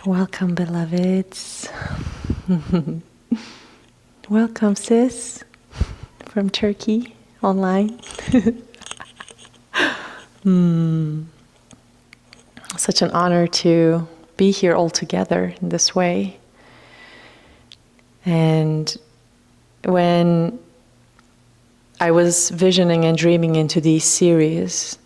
Welcome, beloveds. Welcome, sis, from Turkey, online. Such an honor to be here all together in this way. And when I was visioning and dreaming into these series,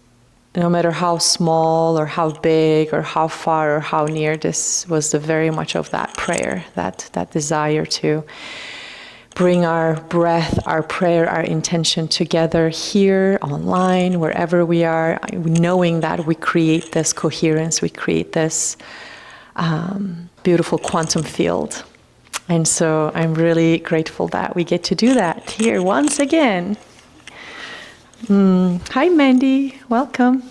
no matter how small or how big or how far or how near, this was the very much of that prayer, that desire to bring our breath, our prayer, our intention together here, online, wherever we are, knowing that we create this coherence, we create this beautiful quantum field. And so I'm really grateful that we get to do that here once again. Hi, Mandy. Welcome.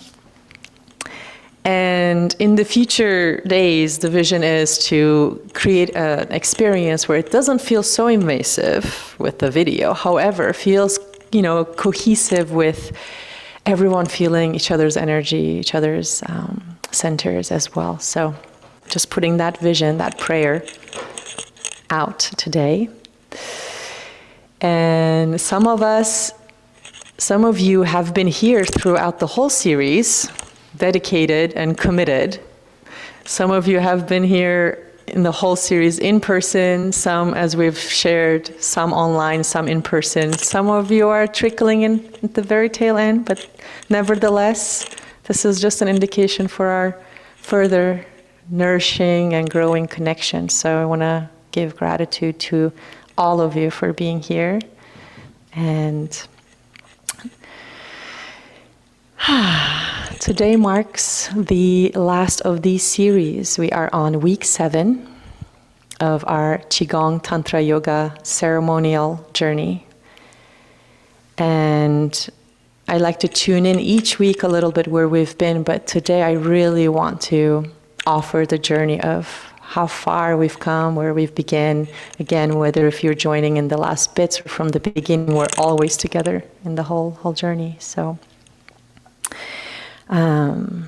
And in the future days, the vision is to create an experience where it doesn't feel so invasive with the video. However, feels, cohesive with everyone feeling each other's energy, each other's centers as well. So just putting that vision, that prayer out today. And some of you have been here throughout the whole series, dedicated and committed. Some of you have been here in the whole series in person, some, as we've shared, some online, some in person. Some of you are trickling in at the very tail end, but nevertheless, this is just an indication for our further nourishing and growing connection. So I want to give gratitude to all of you for being here. And today marks the last of these series. We are on week 7 of our Qigong Tantra Yoga ceremonial journey. And I like to tune in each week a little bit where we've been, but today I really want to offer the journey of how far we've come, where we've begun. Again, whether if you're joining in the last bits or from the beginning, we're always together in the whole journey. So and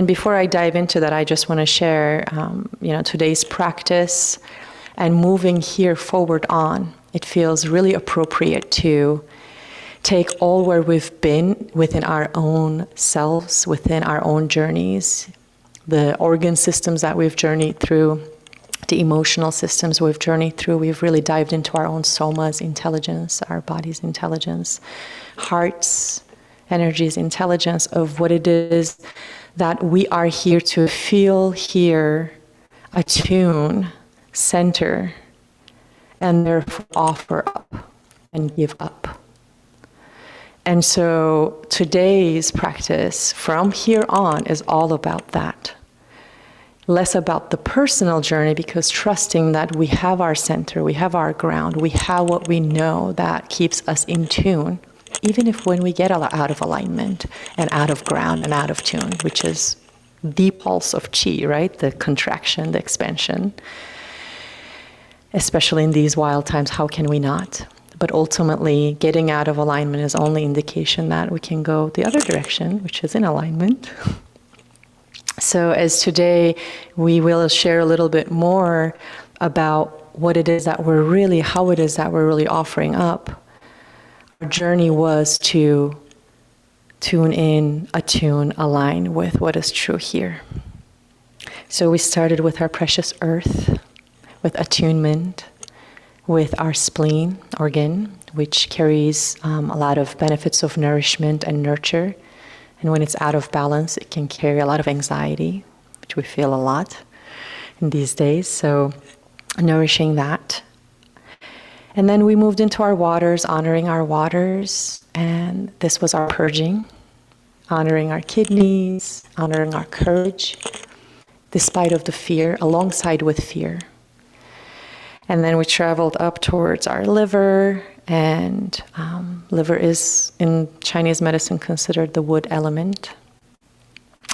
before I dive into that, I just want to share, today's practice and moving here forward on. It feels really appropriate to take all where we've been within our own selves, within our own journeys, the organ systems that we've journeyed through, the emotional systems we've journeyed through. We've really dived into our own soma's intelligence, our body's intelligence, heart's energies, intelligence of what it is that we are here to feel, hear, attune, center, and therefore offer up and give up. And so today's practice from here on is all about that. Less about the personal journey, because trusting that we have our center, we have our ground, we have what we know that keeps us in tune, even if when we get out of alignment and out of ground and out of tune, which is the pulse of qi, right? The contraction, the expansion. Especially in these wild times, how can we not? But ultimately, getting out of alignment is only indication that we can go the other direction, which is in alignment. So as today, we will share a little bit more about what it is that how it is that we're really offering up. Our journey was to tune in, attune, align with what is true here. So we started with our precious earth, with attunement, with our spleen organ, which carries a lot of benefits of nourishment and nurture. And when it's out of balance, it can carry a lot of anxiety, which we feel a lot in these days. So nourishing that. And then we moved into our waters, honoring our waters. And this was our purging, honoring our kidneys, honoring our courage, despite of the fear, alongside with fear. And then we traveled up towards our liver, and liver is in Chinese medicine considered the wood element.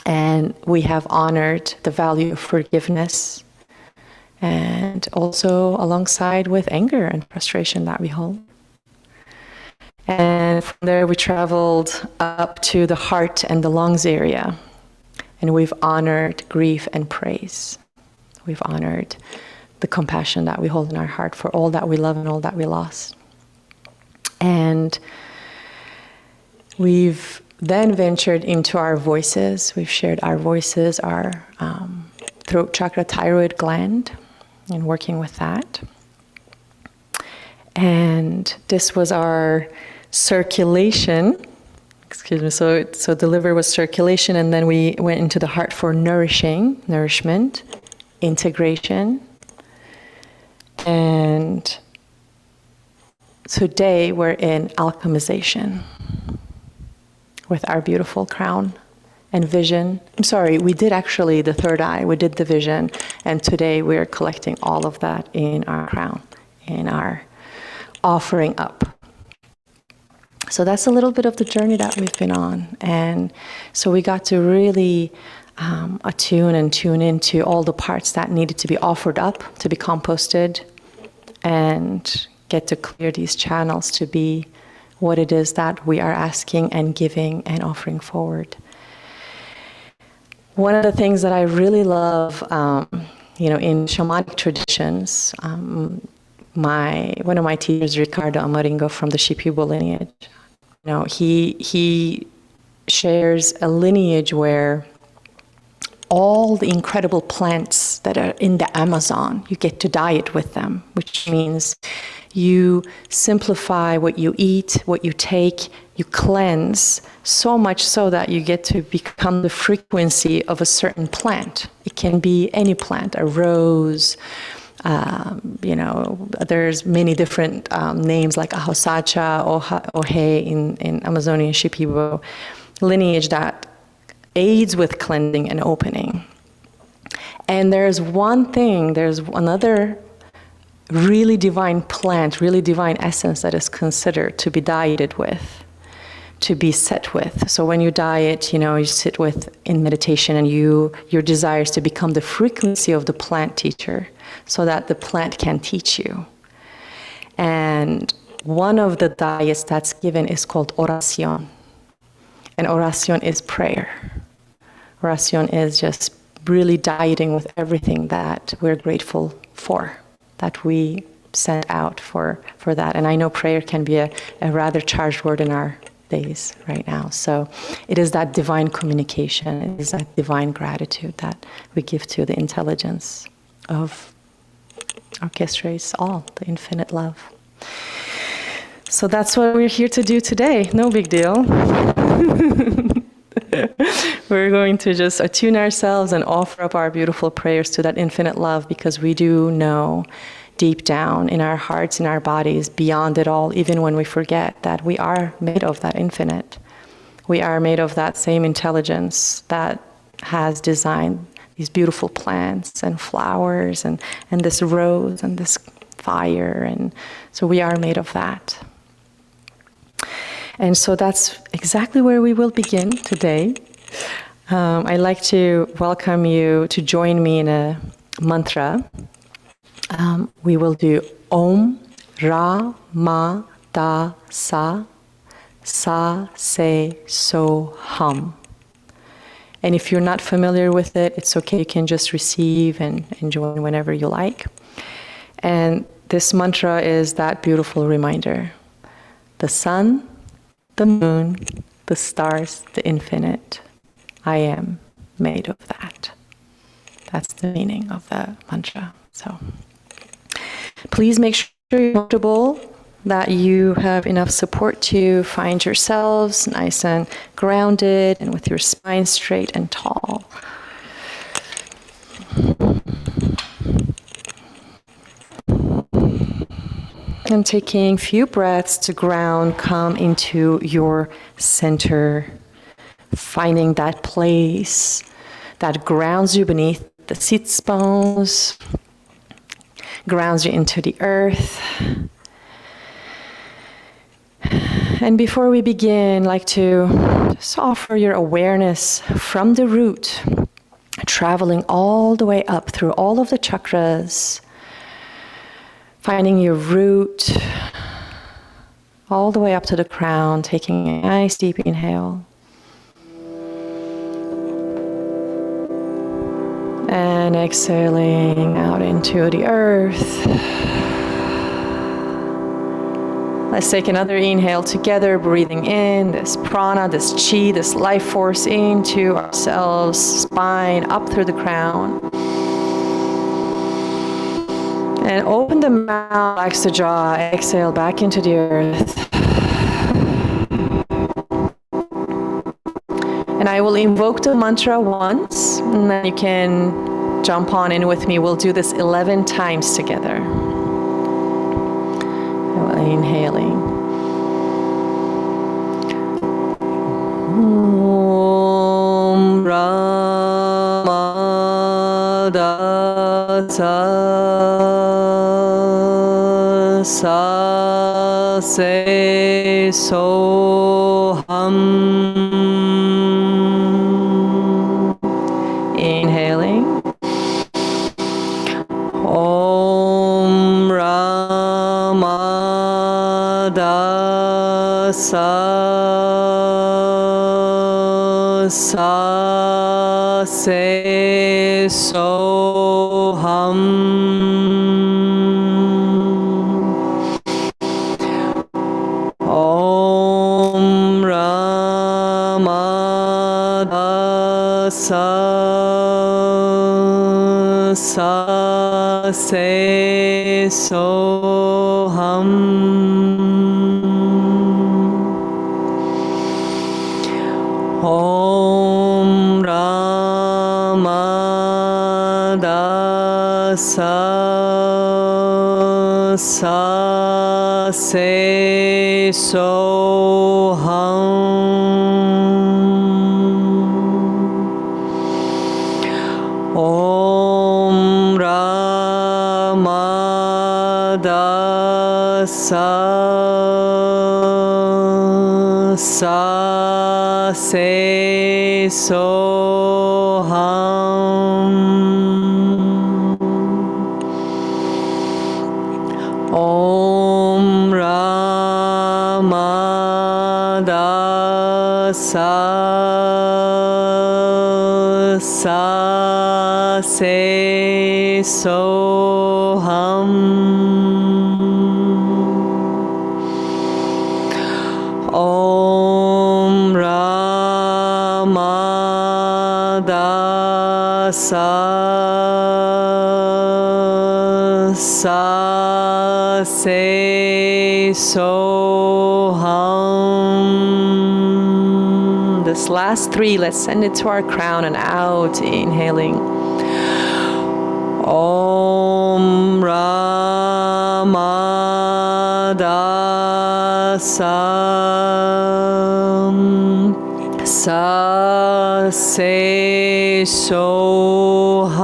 And we have honored the value of forgiveness, and also alongside with anger and frustration that we hold. And from there we traveled up to the heart and the lungs area. And we've honored grief and praise. We've honored the compassion that we hold in our heart for all that we love and all that we lost. And we've then ventured into our voices. We've shared our voices, our throat chakra, thyroid gland, and working with that. And this was our circulation. Excuse me. So the liver was circulation, and then we went into the heart for nourishment, integration. And today we're in alchemization with our beautiful crown and vision. I'm sorry, we did actually the third eye, we did the vision, and today we're collecting all of that in our crown, in our offering up. So that's a little bit of the journey that we've been on. And so we got to really attune and tune into all the parts that needed to be offered up, to be composted, and get to clear these channels to be what it is that we are asking and giving and offering forward. One of the things that I really love, in shamanic traditions, one of my teachers, Ricardo Amaringo from the Shipibo lineage, he shares a lineage where all the incredible plants that are in the Amazon, you get to diet with them, which means you simplify what you eat, what you take, you cleanse, so much so that you get to become the frequency of a certain plant. It can be any plant, a rose, there's many different names like Ahosacha, Ohe in Amazonian Shipibo lineage that aids with cleansing and opening. And there's another really divine plant, really divine essence that is considered to be dieted with, to be set with. So when you diet, you sit with in meditation, and your desire is to become the frequency of the plant teacher so that the plant can teach you. And one of the diets that's given is called oración. And oración is prayer. Oración is just really dieting with everything that we're grateful for, that we sent out for that. And I know prayer can be a rather charged word in our days right now. So it is that divine communication, it is that divine gratitude that we give to the intelligence of orchestrates all, the infinite love. So that's what we're here to do today. No big deal. We're going to just attune ourselves and offer up our beautiful prayers to that infinite love, because we do know deep down in our hearts, in our bodies, beyond it all, even when we forget, that we are made of that infinite. We are made of that same intelligence that has designed these beautiful plants and flowers and this rose and this fire. And so we are made of that. And so that's exactly where we will begin today. I'd like to welcome you to join me in a mantra. We will do Om Ra Ma Da Sa Sa Se So Hum. And if you're not familiar with it, it's okay. You can just receive and join whenever you like. And this mantra is that beautiful reminder. The sun, the moon, the stars, the infinite. I am made of that. That's the meaning of the mantra. So please make sure you're comfortable, that you have enough support to find yourselves nice and grounded and with your spine straight and tall. And taking a few breaths to ground, come into your center, finding that place that grounds you beneath the sits bones, grounds you into the earth. And before we begin, I'd like to just offer your awareness from the root, traveling all the way up through all of the chakras, finding your root all the way up to the crown, taking a nice deep inhale. And exhaling out into the earth. Let's take another inhale together, breathing in this prana, this chi, this life force into ourselves, spine up through the crown. And open the mouth, relax the jaw, exhale back into the earth. And I will invoke the mantra once, and then you can jump on in with me. We'll do this 11 times together. Inhaling. Om Ramadasa Sa Se Soham. Inhaling. Om Ramadasa Sa Se Soham. Om Ramadasa Sa Se Soham. Om Ramadasa Sa Se Soham. Om Ramadasa Sa Se Soham. Om Ramadasa Sa Se Soham. Om Ramadasa Sa Se Soham. This last three, let's send it to our crown and out. Inhaling. Om Ramadasa Sa Se Soham.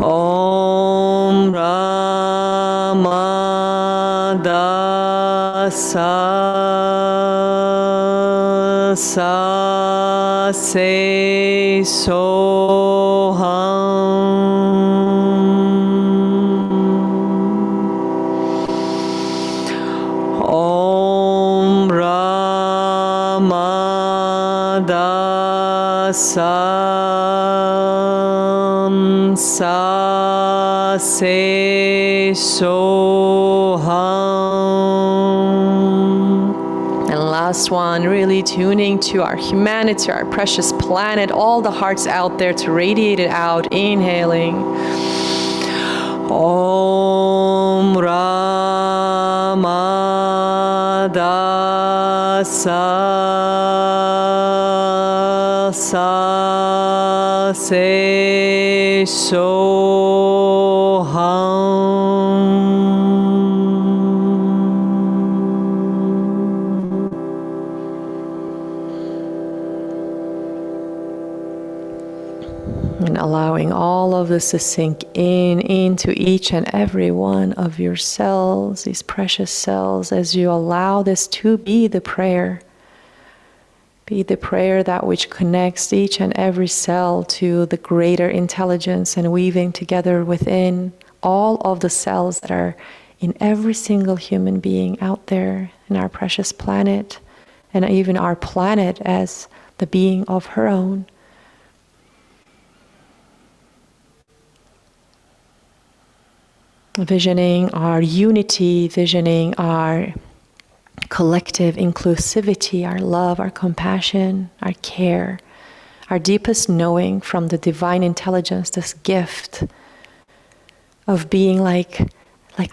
Om Ramadasa Sa Se Soham. Om Ramadasa Sa Se Soham. And last one, really tuning to our humanity, our precious planet, all the hearts out there to radiate it out. Inhaling. Om Ramadasa Sa Se Soham. And allowing all of this to sink into each and every one of your cells, these precious cells, as you allow this to be the prayer. Be the prayer that which connects each and every cell to the greater intelligence and weaving together within all of the cells that are in every single human being out there in our precious planet. and even our planet as the being of her own. Visioning our unity, visioning our collective inclusivity, our love, our compassion, our care, our deepest knowing from the divine intelligence, this gift of being like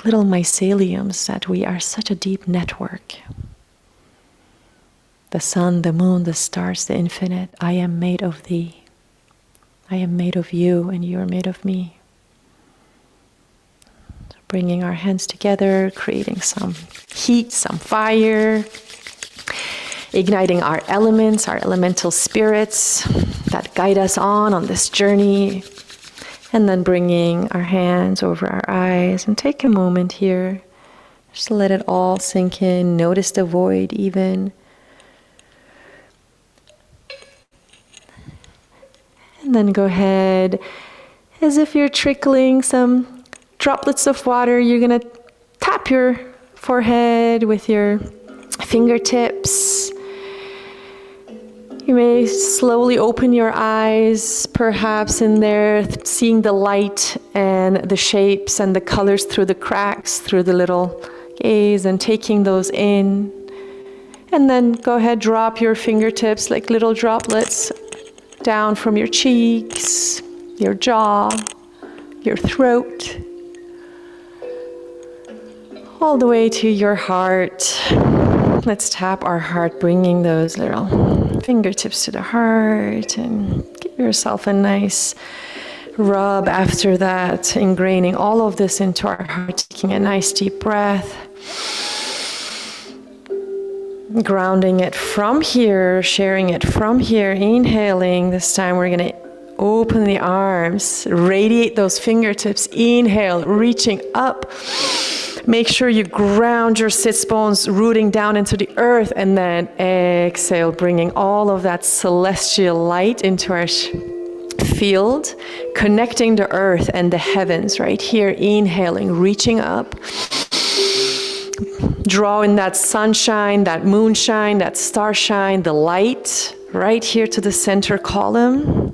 little myceliums, that we are such a deep network. The sun, the moon, the stars, the infinite. I am made of thee. I am made of you, and you are made of me. So bringing our hands together, creating some heat, some fire, igniting our elements, our elemental spirits that guide us on this journey. And then bringing our hands over our eyes, and take a moment here. Just let it all sink in. Notice the void even. And then go ahead, as if you're trickling some droplets of water, you're going to tap your forehead with your fingertips. You may slowly open your eyes, perhaps in there, seeing the light and the shapes and the colors through the cracks, through the little gaze, and taking those in. And then go ahead, drop your fingertips like little droplets down from your cheeks, your jaw, your throat, all the way to your heart. Let's tap our heart, bringing those little fingertips to the heart, and give yourself a nice rub after that, ingraining all of this into our heart, taking a nice deep breath. Grounding it from here, sharing it from here, inhaling. This time we're going to open the arms, radiate those fingertips, inhale, reaching up. Make sure you ground your sits bones, rooting down into the earth, and then exhale, bringing all of that celestial light into our field, connecting the earth and the heavens right here, inhaling, reaching up. Draw in that sunshine, that moonshine, that starshine, the light right here to the center column.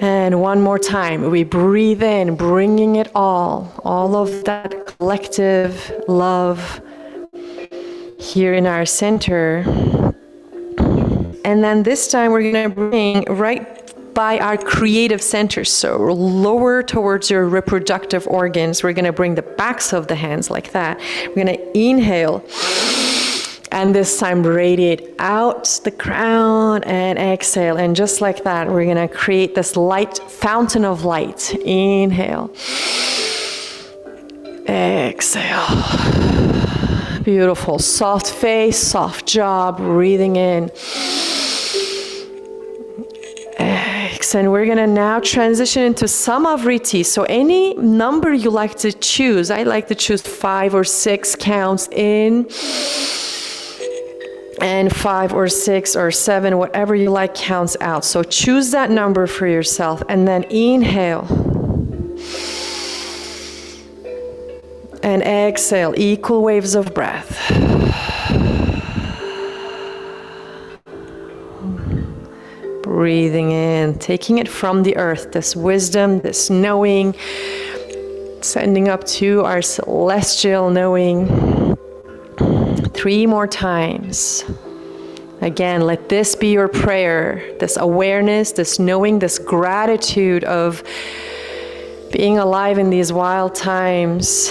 And one more time, we breathe in, bringing it all of that collective love here in our center. And then this time we're going to bring right by our creative center, so lower towards your reproductive organs. We're going to bring the backs of the hands like that. We're going to inhale, and this time radiate out the crown and exhale. And just like that, we're going to create this light, fountain of light. Inhale, exhale. Beautiful. Soft face, soft jaw, breathing in. And we're going to now transition into Samavriti. So any number you like to choose. I like to choose 5 or 6 counts in, and 5 or 6 or 7, whatever you like, counts out. So choose that number for yourself, and then inhale. And exhale, equal waves of breath. Breathing in, taking it from the earth, this wisdom, this knowing, sending up to our celestial knowing. 3 more times. Again, let this be your prayer, this awareness, this knowing, this gratitude of being alive in these wild times,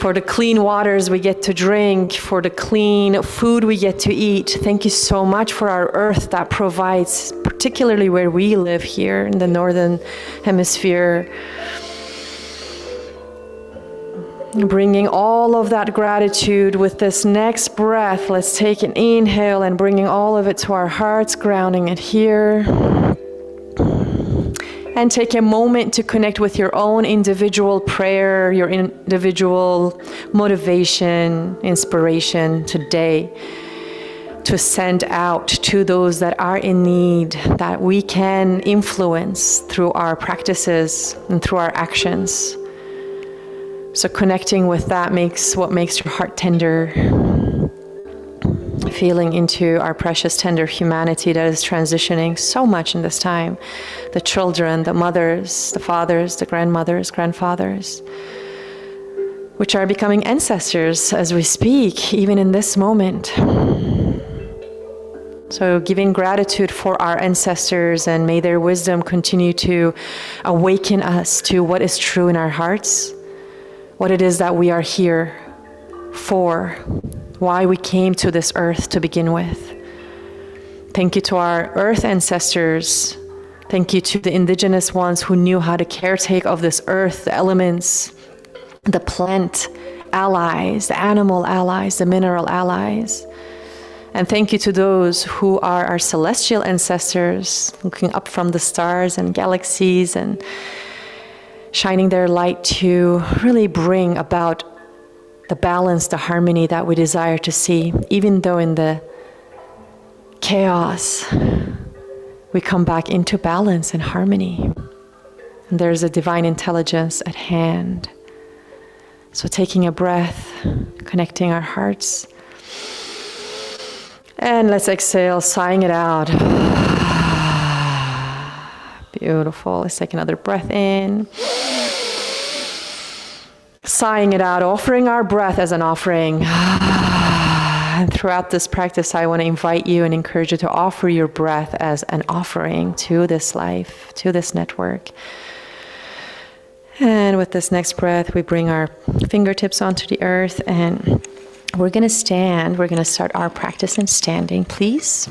for the clean waters we get to drink, for the clean food we get to eat. Thank you so much for our earth that provides, particularly where we live here in the northern hemisphere. Bringing all of that gratitude with this next breath. Let's take an inhale and bringing all of it to our hearts, grounding it here. And take a moment to connect with your own individual prayer, your individual motivation, inspiration today to send out to those that are in need, that we can influence through our practices and through our actions. So connecting with that makes what makes your heart tender. feeling into our precious, tender humanity that is transitioning so much in this time. The children, the mothers, the fathers, the grandmothers, grandfathers, which are becoming ancestors as we speak, even in this moment. So giving gratitude for our ancestors, and may their wisdom continue to awaken us to what is true in our hearts, what it is that we are here for, why we came to this earth to begin with. Thank you to our earth ancestors. Thank you to the indigenous ones who knew how to caretake of this earth, the elements, the plant allies, the animal allies, the mineral allies. And thank you to those who are our celestial ancestors, looking up from the stars and galaxies and shining their light to really bring about the balance, the harmony that we desire to see. Even though in the chaos, we come back into balance and harmony. And there's a divine intelligence at hand. So taking a breath, connecting our hearts. And let's exhale, sighing it out. Beautiful. Let's take another breath in. Sighing it out, offering our breath as an offering. And throughout this practice, I want to invite you and encourage you to offer your breath as an offering to this life, to this network. And with this next breath, we bring our fingertips onto the earth, and we're going to stand. We're going to start our practice in standing, please.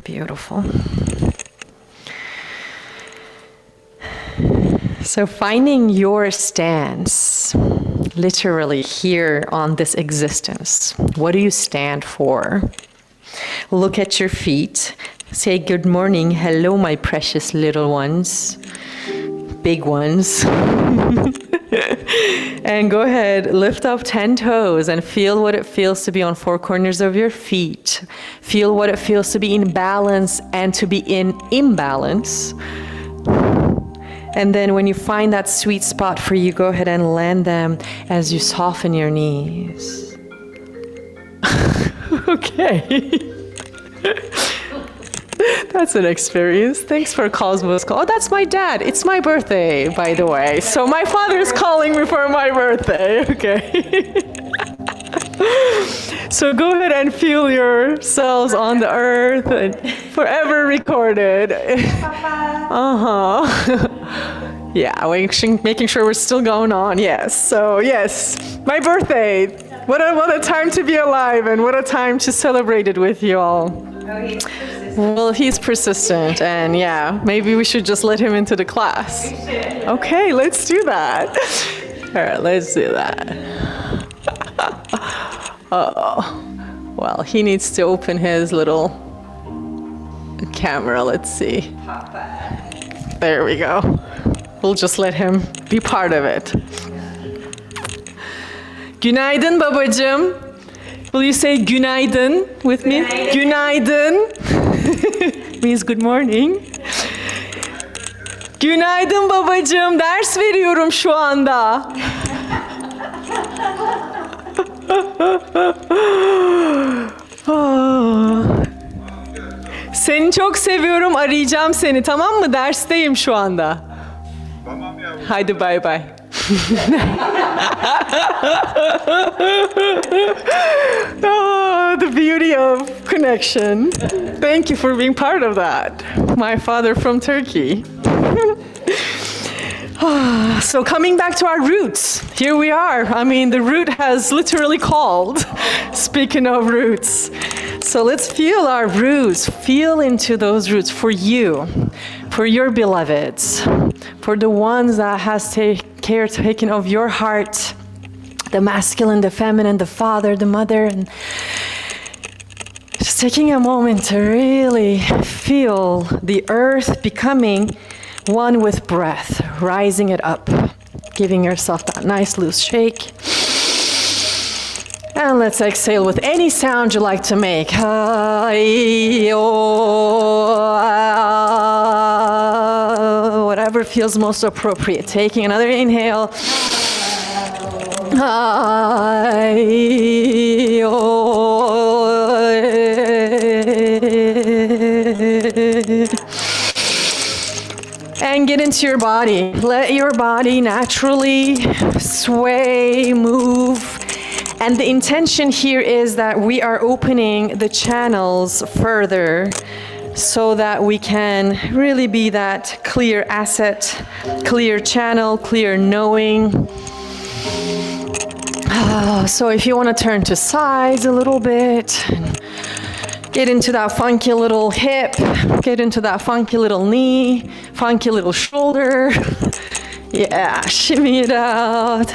Beautiful. So finding your stance, literally here on this existence. What do you stand for? Look at your feet. Say good morning, hello my precious little ones, big ones. And go ahead, lift up 10 toes and feel what it feels to be on 4 corners of your feet. Feel what it feels to be in balance and to be in imbalance. And then when you find that sweet spot for you, go ahead and land them as you soften your knees. Okay. That's an experience. Thanks for Cosmos call. Oh, that's my dad. It's my birthday, by the way. So my father's calling me for my birthday. Okay. So go ahead and feel yourselves on the earth and forever recorded. Yeah, making sure we're still going on. Yes. So yes, my birthday. What a time to be alive, and what a time to celebrate it with you all. Oh, he's persistent. Well, he's persistent, and yeah, maybe we should just let him into the class. We should. Okay, let's do that. All right, let's do that. Oh, well, he needs to open his little camera. Let's see. Papa. There we go. We'll just let him be part of it. Günaydın babacığım. Will you say günaydın with me? Günaydın. Means good morning. Günaydın babacığım. Ders veriyorum şu anda. Seni çok seviyorum. Arayacağım seni, tamam mı? Dersteyim şu anda. Tamam yavrum. Haydi bay bay. Oh, the beauty of connection. Thank you for being part of that. My father from Turkey. So coming back to our roots, here we are. I mean, the root has literally called. Speaking of roots. So let's feel our roots. Feel into those roots for you, for your beloveds, for the ones that has care taken of your heart, the masculine, the feminine, the father, the mother, and just taking a moment to really feel the earth becoming one with breath, rising it up, giving yourself that nice loose shake. And let's exhale with any sound you like to make. Whatever whatever feels most appropriate. Taking another inhale. And get into your body. Let your body naturally sway, move. And the intention here is that we are opening the channels further so that we can really be that clear asset, clear channel, clear knowing. So if you want to turn to sides a little bit, get into that funky little hip, get into that funky little knee, funky little shoulder. Yeah, shimmy it out.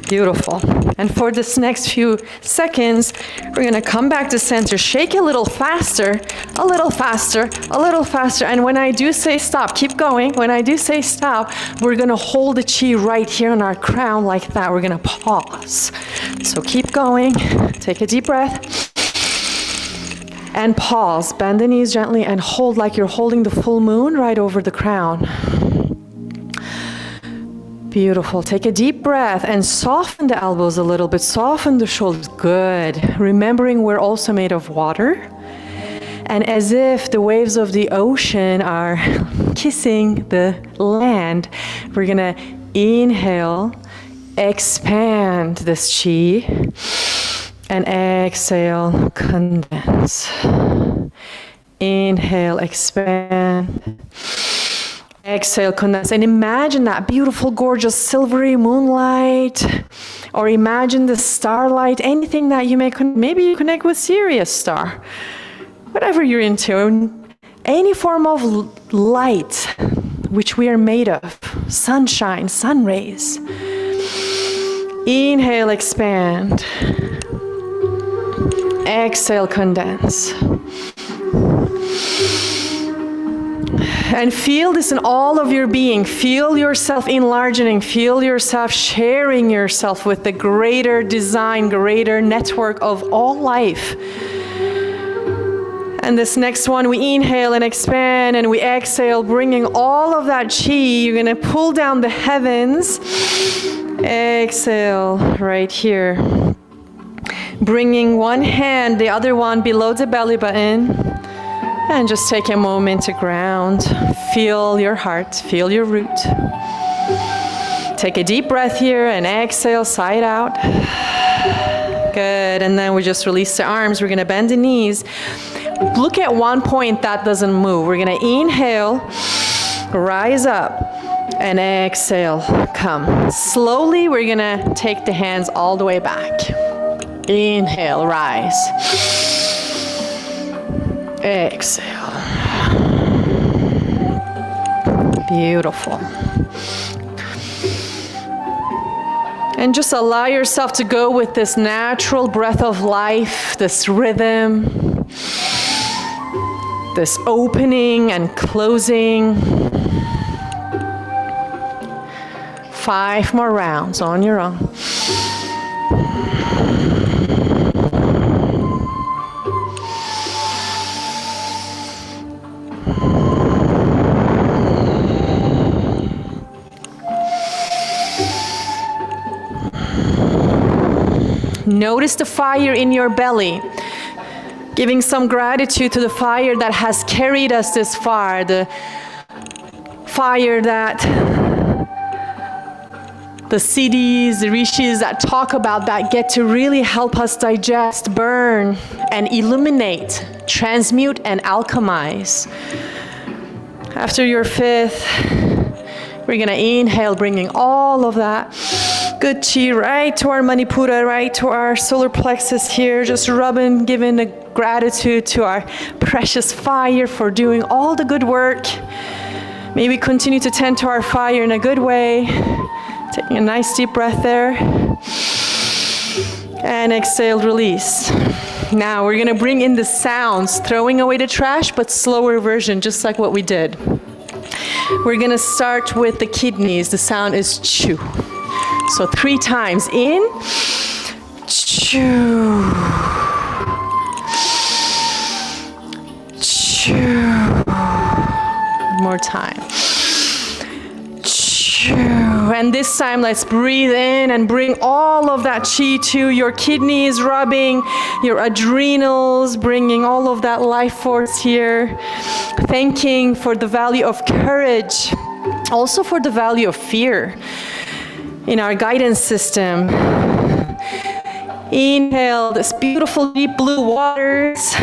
Beautiful. And for this next few seconds, we're gonna come back to center, shake a little faster, a little faster, a little faster. And when I do say stop, keep going. When I do say stop, we're gonna hold the chi right here on our crown like that. We're gonna pause. So keep going, take a deep breath. And pause, bend the knees gently and hold like you're holding the full moon right over the crown. Beautiful. Take a deep breath and soften the elbows a little bit. Soften the shoulders. Good. Remembering we're also made of water. And as if the waves of the ocean are kissing the land, we're going to inhale, expand this chi, and exhale, condense. Inhale, expand. Exhale, condense, and imagine that beautiful, gorgeous, silvery moonlight, or imagine the starlight, anything that you may maybe you connect with Sirius star, whatever you're into, any form of light, which we are made of, sunshine, sun rays. Inhale, expand. Exhale, condense. And feel this in all of your being. Feel yourself enlarging. Feel yourself sharing yourself with the greater design, greater network of all life. And this next one, we inhale and expand, and we exhale, bringing all of that chi. You're going to pull down the heavens. Exhale right here. Bringing one hand, the other one below the belly button. And just take a moment to ground. Feel your heart, feel your root. Take a deep breath here and exhale, side out. Good, and then we just release the arms. We're gonna bend the knees. Look at one point that doesn't move. We're gonna inhale, rise up, and exhale, come. Slowly, we're gonna take the hands all the way back. Inhale, rise. Exhale. Beautiful. And just allow yourself to go with this natural breath of life, this rhythm, this opening and closing. 5 more rounds on your own. Notice the fire in your belly. Giving some gratitude to the fire that has carried us this far. The fire that the siddhis, the rishis that talk about that get to really help us digest, burn, and illuminate, transmute, and alchemize. After your 5th, we're gonna inhale, bringing all of that good chi right to our manipura, right to our solar plexus here, just rubbing, giving the gratitude to our precious fire for doing all the good work. May we continue to tend to our fire in a good way. Taking a nice deep breath there. And exhale, release. Now we're gonna bring in the sounds, throwing away the trash, but slower version, just like what we did. We're gonna start with the kidneys. The sound is chew. So 3 times in, chew, chew. One more time. And this time, let's breathe in and bring all of that chi to your kidneys, rubbing your adrenals, bringing all of that life force here. Thanking for the value of courage, also for the value of fear in our guidance system. Inhale this beautiful deep blue waters.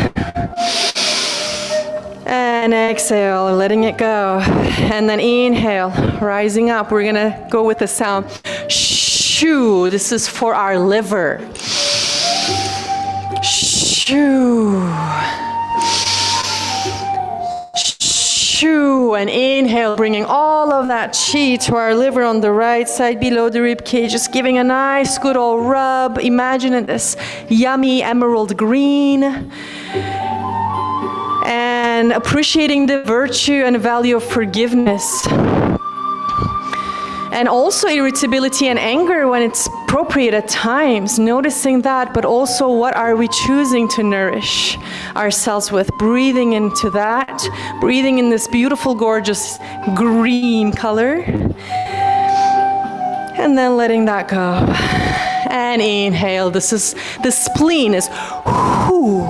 And exhale, letting it go. And then inhale, rising up. We're gonna go with the sound. Shoo. This is for our liver. Shoo. Shoo. And inhale, bringing all of that chi to our liver on the right side below the rib cage. Just giving a nice good old rub. Imagine it this yummy emerald green. And appreciating the virtue and value of forgiveness. And also irritability and anger when it's appropriate at times, noticing that, but also what are we choosing to nourish ourselves with, breathing into that, breathing in this beautiful, gorgeous green color, and then letting that go. And inhale, the spleen is whoo.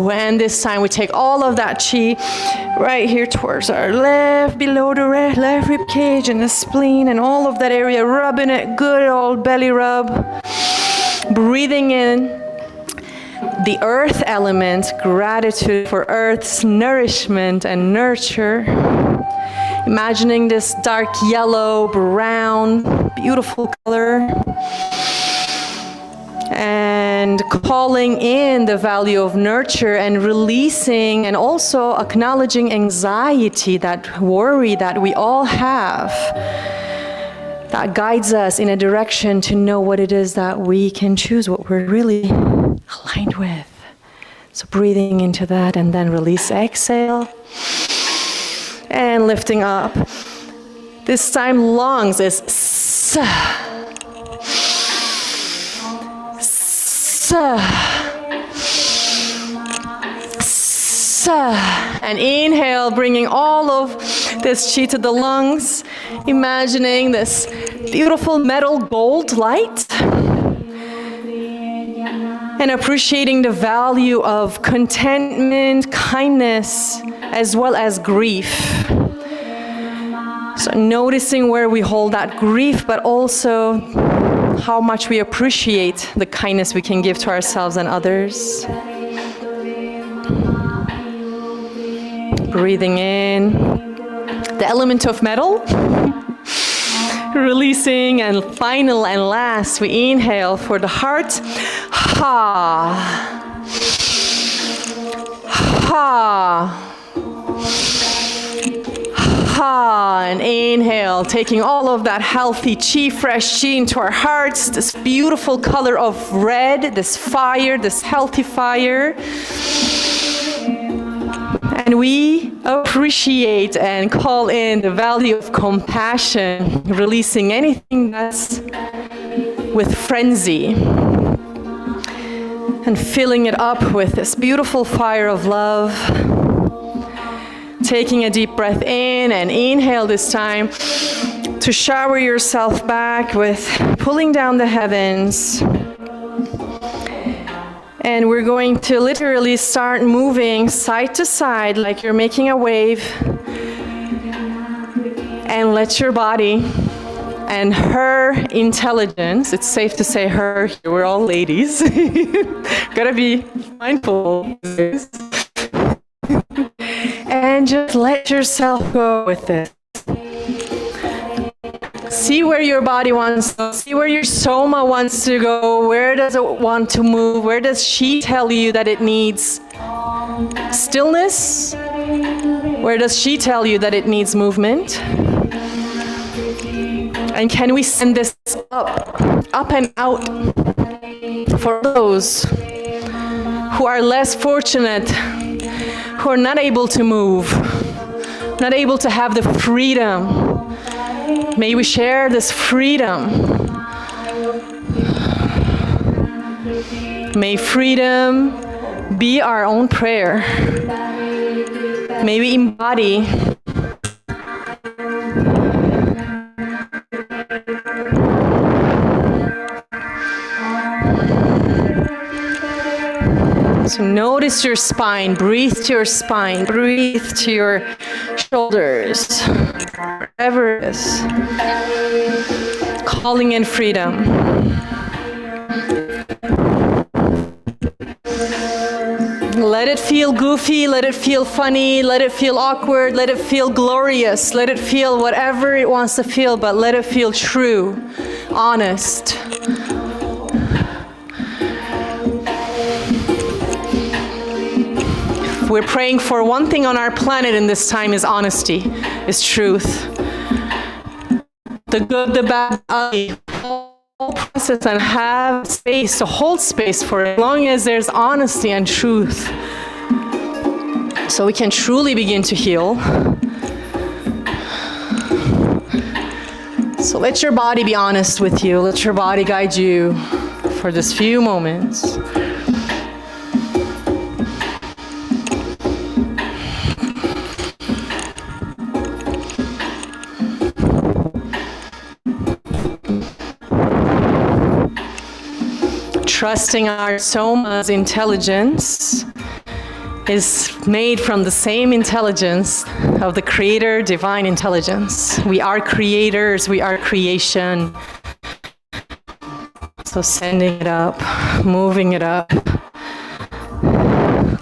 And this time we take all of that chi right here towards our left, below the left rib cage and the spleen and all of that area, rubbing it, good old belly rub. Breathing in the earth element, gratitude for earth's nourishment and nurture. Imagining this dark yellow, brown, beautiful color. And calling in the value of nurture and releasing and also acknowledging anxiety, that worry that we all have, that guides us in a direction to know what it is that we can choose, what we're really aligned with. So breathing into that and then release, exhale. And lifting up. This time lungs is sa. And inhale, bringing all of this chi to the lungs, imagining this beautiful metal gold light, and appreciating the value of contentment, kindness, as well as grief. So noticing where we hold that grief, but also how much we appreciate the kindness we can give to ourselves and others. Breathing in the element of metal. Releasing, and final and last, we inhale for the heart. Ha. Ha. Ha, and inhale, taking all of that healthy chi, fresh chi into our hearts, this beautiful color of red, this fire, this healthy fire. And we appreciate and call in the value of compassion, releasing anything that's with frenzy. And filling it up with this beautiful fire of love. Taking a deep breath in and inhale this time to shower yourself back with pulling down the heavens. And we're going to literally start moving side to side like you're making a wave. And let your body and her intelligence, it's safe to say her, we're all ladies, gotta be mindful of this. And just let yourself go with this. See where your body wants to go. See where your soma wants to go. Where does it want to move? Where does she tell you that it needs stillness? Where does she tell you that it needs movement? And can we send this up and out for those who are less fortunate, who are not able to move, not able to have the freedom? May we share this freedom. May freedom be our own prayer. May we embody so notice your spine, breathe to your spine, breathe to your shoulders, wherever it is. Calling in freedom. Let it feel goofy, let it feel funny, let it feel awkward, let it feel glorious, let it feel whatever it wants to feel, but let it feel true, honest. We're praying for one thing on our planet in this time is honesty, is truth. The good, the bad, the whole process, and have space to hold space for as long as there's honesty and truth. So we can truly begin to heal. So let your body be honest with you. Let your body guide you for this few moments. Trusting our soma's intelligence is made from the same intelligence of the Creator, divine intelligence. We are creators, we are creation. So sending it up, moving it up.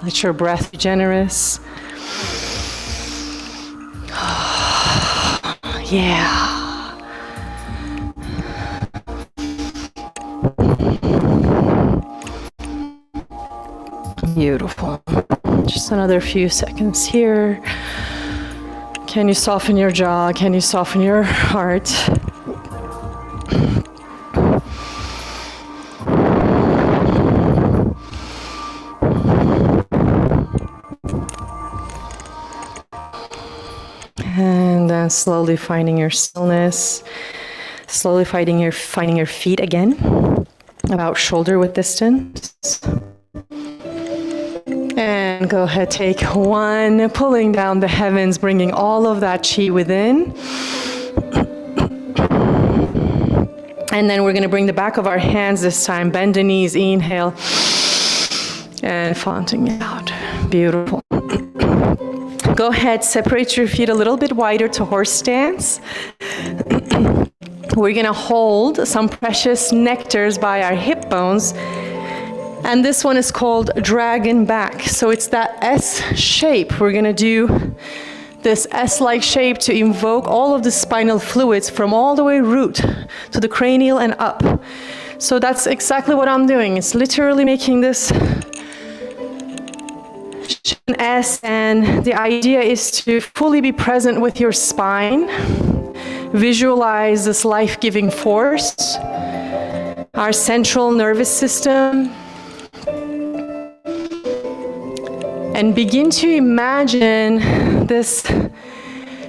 Let your breath be generous. Yeah. Beautiful. Just another few seconds here. Can you soften your jaw? Can you soften your heart? And then slowly finding your stillness. Slowly finding your feet again. About shoulder width distance. And go ahead, take one, pulling down the heavens, bringing all of that chi within. And then we're going to bring the back of our hands this time, bend the knees, inhale, and flaunting it out. Beautiful. Go ahead, separate your feet a little bit wider to horse stance. We're going to hold some precious nectars by our hip bones. And this one is called dragon back. So it's that S shape. We're gonna do this S-like shape to invoke all of the spinal fluids from all the way root to the cranial and up. So that's exactly what I'm doing. It's literally making this S, and the idea is to fully be present with your spine. Visualize this life-giving force, our central nervous system. And begin to imagine this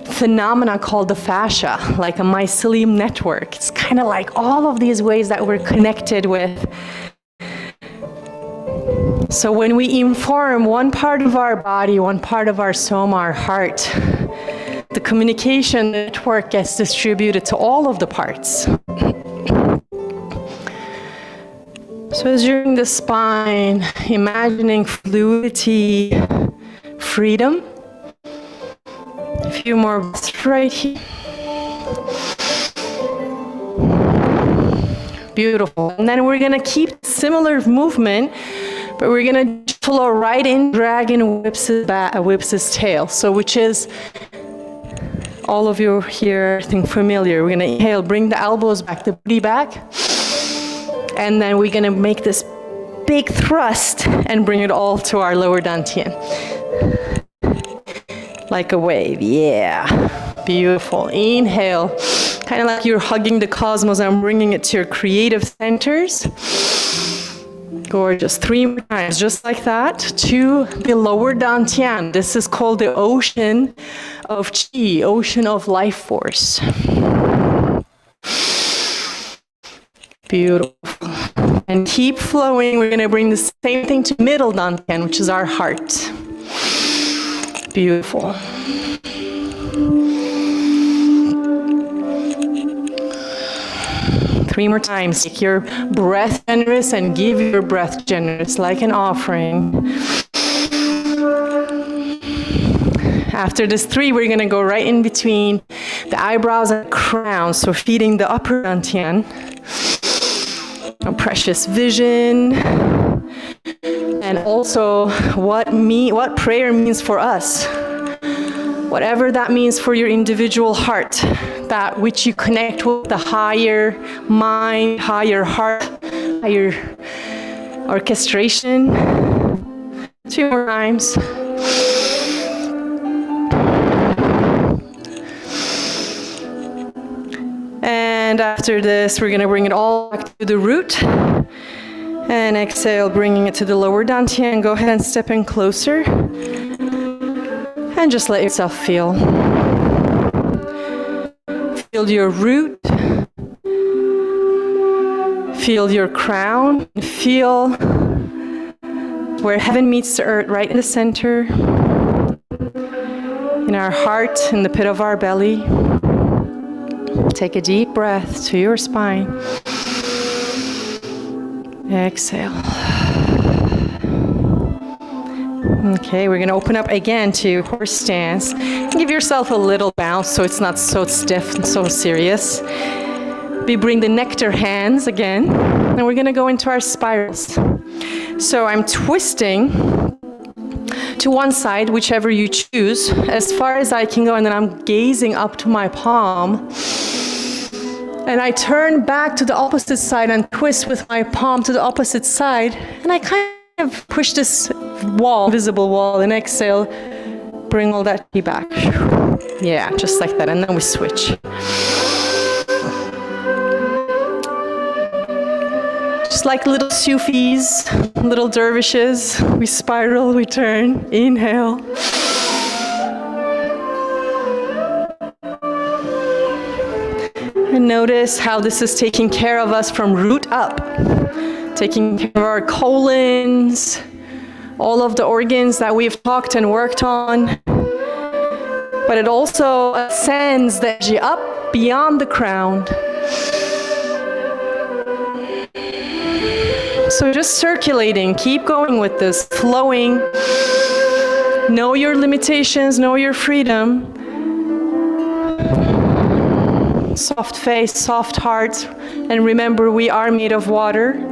phenomena called the fascia, like a mycelium network. It's kind of like all of these ways that we're connected with. So when we inform one part of our body, one part of our soma, our heart, the communication network gets distributed to all of the parts. So as you're in the spine, imagining fluidity, freedom. A few more breaths right here. Beautiful. And then we're gonna keep similar movement, but we're gonna flow right in. Dragon whips his tail. So which is, all of you here, I think familiar. We're gonna inhale, bring the elbows back, the booty back. And then we're gonna make this big thrust and bring it all to our lower dantian. Like a wave, yeah. Beautiful. Inhale, kind of like you're hugging the cosmos and bringing it to your creative centers. Gorgeous. 3 more times, just like that, to the lower dantian. This is called the ocean of chi, ocean of life force. Beautiful. And keep flowing. We're going to bring the same thing to middle dantian, which is our heart. Beautiful. Three more times. Take your breath generous and give your breath generous like an offering. After this 3, we're going to go right in between the eyebrows and crown. So feeding the upper dantian. A precious vision. And also what prayer means for us. Whatever that means for your individual heart, that which you connect with the higher mind, higher heart, higher orchestration. 2 more times. And after this, we're going to bring it all back to the root. And exhale, bringing it to the lower dantian. Go ahead and step in closer. And just let yourself feel. Feel your root. Feel your crown. Feel where heaven meets the earth, right in the center. In our heart, in the pit of our belly. Take a deep breath to your spine. Exhale. Okay, we're going to open up again to horse stance. Give yourself a little bounce so it's not so stiff and so serious. We bring the nectar hands again, and we're going to go into our spirals. So I'm twisting to one side, whichever you choose, as far as I can go, and then I'm gazing up to my palm. And I turn back to the opposite side and twist with my palm to the opposite side. And I kind of push this wall, visible wall, and exhale, bring all that chi back. Yeah, just like that. And then we switch. Just like little Sufis, little dervishes, we spiral, we turn, inhale. And notice how this is taking care of us from root up. Taking care of our colons, all of the organs that we've talked and worked on. But it also ascends the energy up beyond the crown. So just circulating, keep going with this, flowing. Know your limitations, know your freedom. Soft face, soft heart, and remember we are made of water.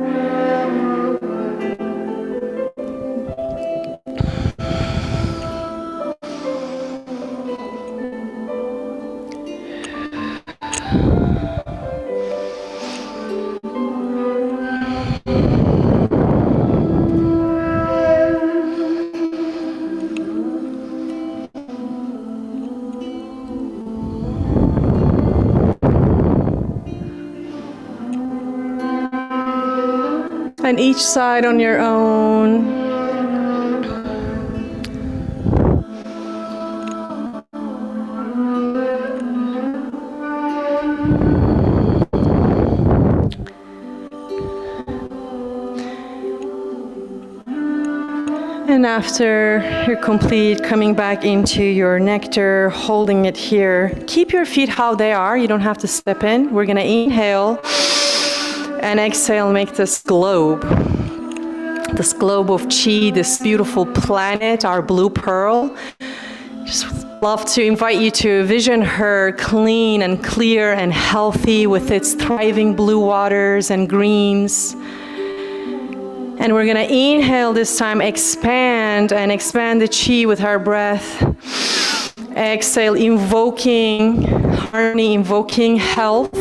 And each side on your own. And after you're complete, coming back into your nectar, holding it here. Keep your feet how they are. You don't have to step in. We're going to inhale. And exhale, make this globe of chi, this beautiful planet, our blue pearl. Just love to invite you to vision her clean and clear and healthy with its thriving blue waters and greens. And we're gonna inhale this time, expand the chi with our breath. Exhale, invoking harmony, invoking health,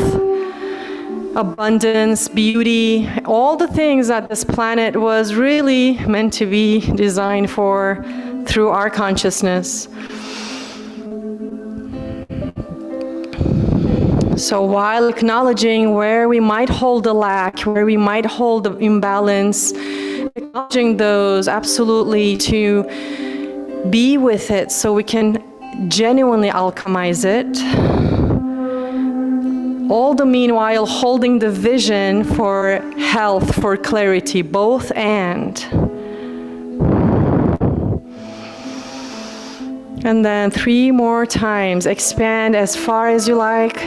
abundance, beauty, all the things that this planet was really meant to be designed for through our consciousness. So while acknowledging where we might hold the lack, where we might hold the imbalance, acknowledging those absolutely to be with it so we can genuinely alchemize it. All the meanwhile holding the vision for health, for clarity, both and. And then 3 more times. Expand as far as you like.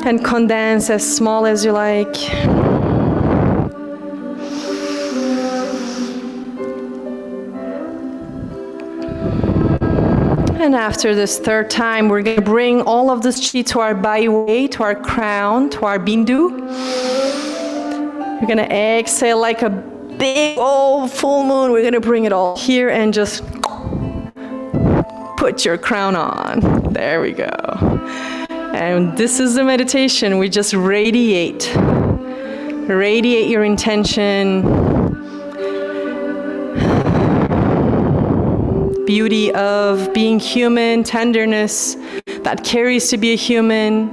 And condense as small as you like. And after this 3rd time, we're going to bring all of this chi to our baiwei, to our crown, to our bindu. We're going to exhale like a big old full moon. We're going to bring it all here and just put your crown on. There we go. And this is the meditation. We just radiate. Radiate your intention. Beauty of being human, tenderness that carries to be a human.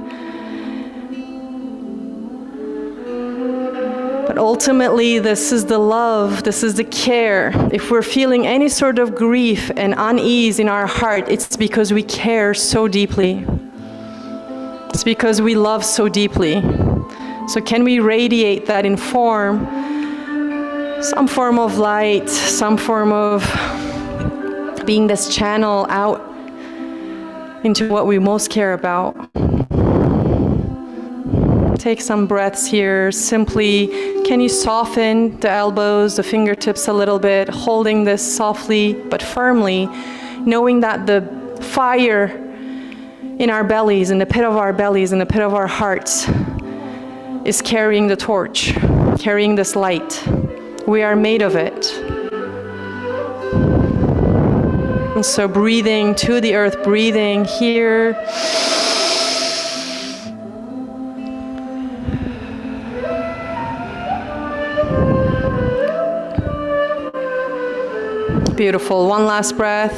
But ultimately, this is the love, this is the care. If we're feeling any sort of grief and unease in our heart, it's because we care so deeply. It's because we love so deeply. So can we radiate that in form? Some form of light, some form of being this channel out into what we most care about. Take some breaths here. Simply, can you soften the elbows, the fingertips a little bit, holding this softly but firmly, knowing that the fire in our bellies, in the pit of our bellies, in the pit of our hearts, is carrying the torch, carrying this light. We are made of it. And so breathing to the earth, breathing here. Beautiful. One last breath.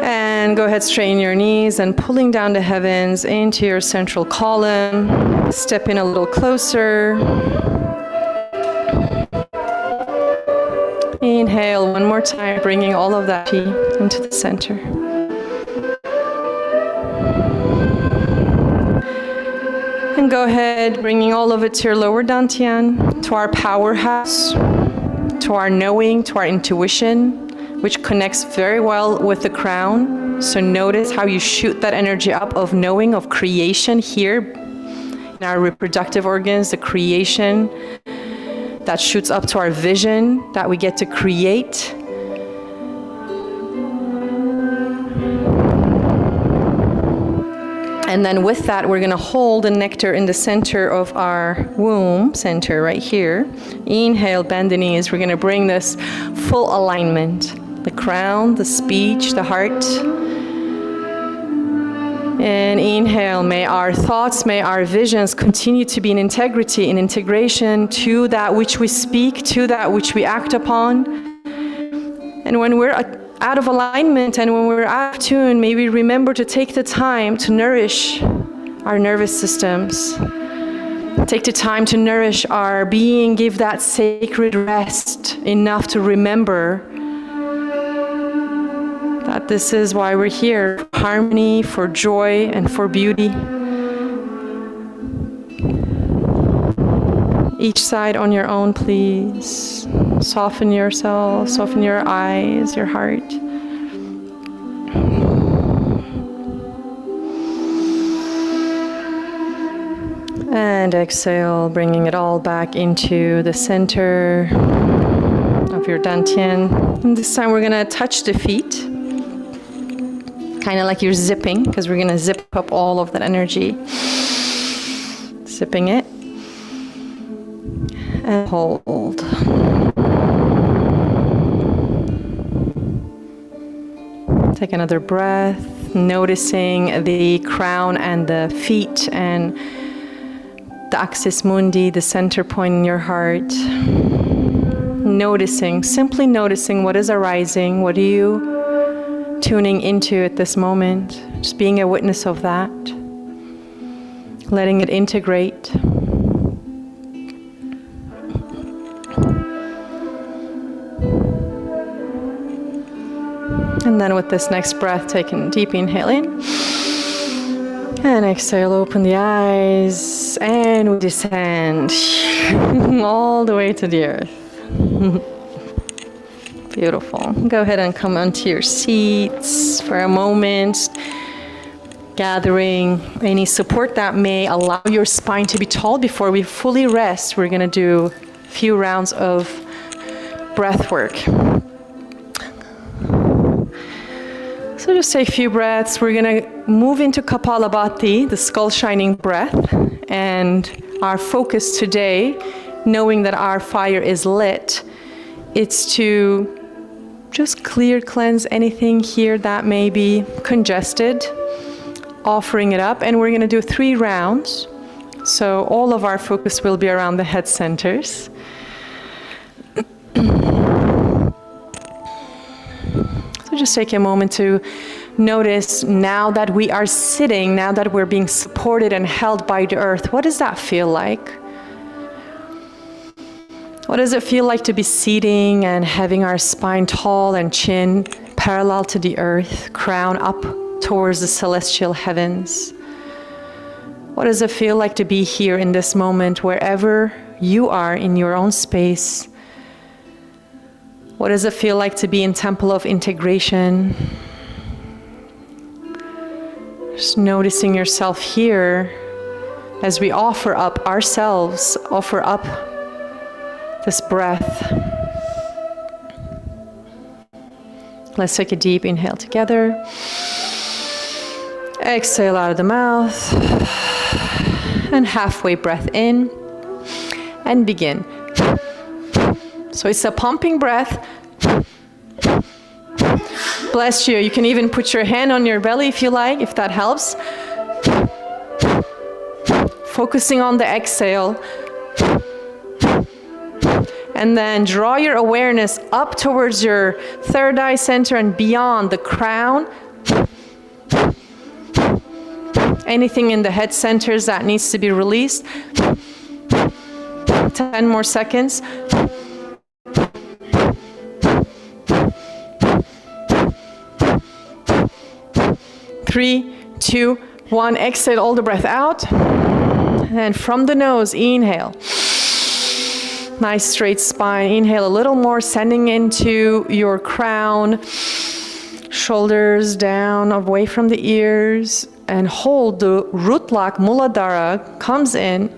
And go ahead, straighten your knees and pulling down the heavens into your central column. Step in a little closer. Inhale one more time, bringing all of that chi into the center. And go ahead, bringing all of it to your lower dantian, to our powerhouse, to our knowing, to our intuition, which connects very well with the crown. So notice how you shoot that energy up of knowing, of creation here in our reproductive organs, the creation that shoots up to our vision that we get to create. And then with that, we're gonna hold the nectar in the center of our womb, center right here. Inhale, bend the knees. We're gonna bring this full alignment. The crown, the speech, the heart. And inhale, may our thoughts, may our visions continue to be in integrity, in integration to that which we speak, to that which we act upon. And when we're out of alignment and when we're out of tune, may we remember to take the time to nourish our nervous systems. Take the time to nourish our being, give that sacred rest enough to remember that this is why we're here, for harmony, for joy, and for beauty. Each side on your own, please. Soften yourself, soften your eyes, your heart. And exhale, bringing it all back into the center of your dantian. And this time we're gonna touch the feet. Kind of like you're zipping, because we're gonna zip up all of that energy. Zipping it. And hold. Take another breath, noticing the crown and the feet and the axis mundi, the center point in your heart. Noticing, simply noticing what is arising, what are you tuning into at this moment, just being a witness of that, letting it integrate. And then with this next breath, take a deep inhale in. And exhale, open the eyes, and we descend all the way to the earth. Beautiful. Go ahead and come onto your seats for a moment, gathering any support that may allow your spine to be tall. Before we fully rest, we're going to do a few rounds of breath work. So just take a few breaths. We're going to move into Kapalabhati, the skull shining breath. And our focus today, knowing that our fire is lit, it's to just cleanse anything here that may be congested, offering it up. And we're going to do 3 rounds. So all of our focus will be around the head centers. So just take a moment to notice, now that we are sitting, now that we're being supported and held by the earth, what does that feel like? What does it feel like to be seating and having our spine tall and chin parallel to the earth, crown up towards the celestial heavens? What does it feel like to be here in this moment, wherever you are in your own space? What does it feel like to be in temple of integration? Just noticing yourself here as we offer up ourselves, offer up this breath. Let's take a deep inhale together. Exhale out of the mouth. And halfway breath in. And begin. So it's a pumping breath. Bless you. You can even put your hand on your belly if you like, if that helps. Focusing on the exhale. And then draw your awareness up towards your third eye center and beyond the crown. Anything in the head centers that needs to be released. 10 more seconds. 3, 2, 1. Exhale all the breath out. And from the nose, inhale. Nice straight spine. Inhale a little more, sending into your crown. Shoulders down, away from the ears. And hold the root lock, Muladhara, comes in.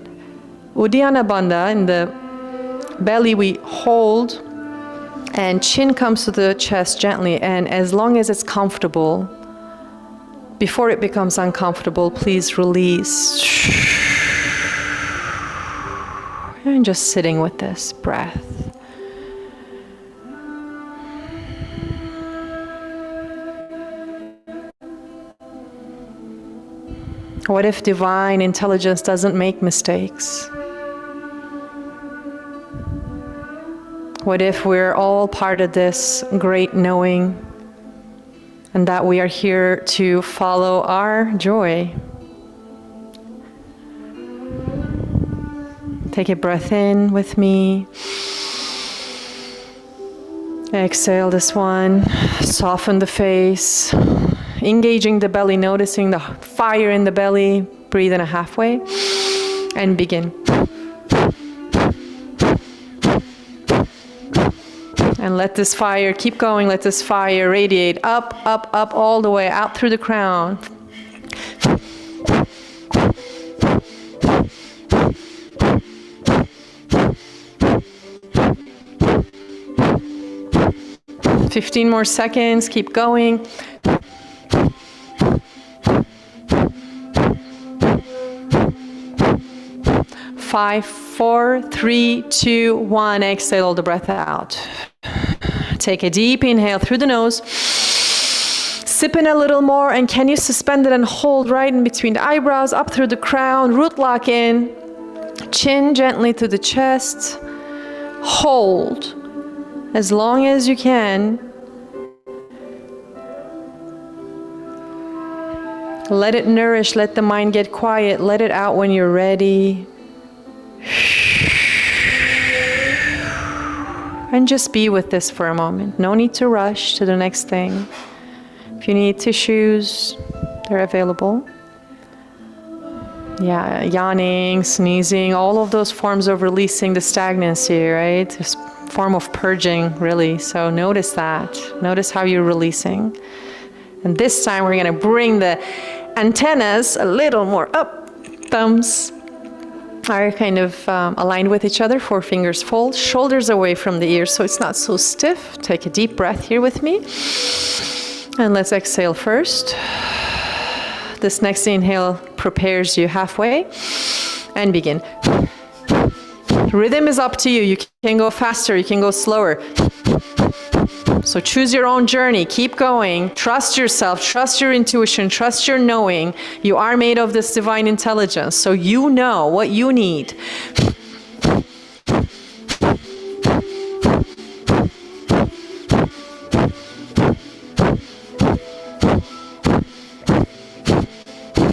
Uddiyana Bandha, in the belly we hold. And chin comes to the chest gently. And as long as it's comfortable, before it becomes uncomfortable, please release. And just sitting with this breath. What if divine intelligence doesn't make mistakes? What if we're all part of this great knowing, and that we are here to follow our joy? Take a breath in with me. Exhale this one. Soften the face. Engaging the belly, noticing the fire in the belly. Breathe in a halfway. And begin. And let this fire keep going. Let this fire radiate up, up, up, all the way out through the crown. "15 more seconds. Keep going. Five, 4, 3, 2, 1. Exhale all the breath out. Take a deep inhale through the nose. Sip in a little more, and can you suspend it and hold right in between the eyebrows, up through the crown, root lock in, chin gently to the chest. Hold as long as you can. Let it nourish, let the mind get quiet, let it out when you're ready. And just be with this for a moment. No need to rush to the next thing. If you need tissues, they're available. Yeah, yawning, sneezing, all of those forms of releasing the stagnancy, right? This form of purging, really. So notice that. Notice how you're releasing. And this time we're going to bring the antennas a little more up. Thumbs are kind of aligned with each other, 4 fingers fold, shoulders away from the ears so it's not so stiff. Take a deep breath here with me. And let's exhale first. This next inhale prepares you halfway. And begin. Rhythm is up to you. You can go faster, you can go slower. So choose your own journey. Keep going. Trust yourself. Trust your intuition. Trust your knowing. You are made of this divine intelligence. So you know what you need.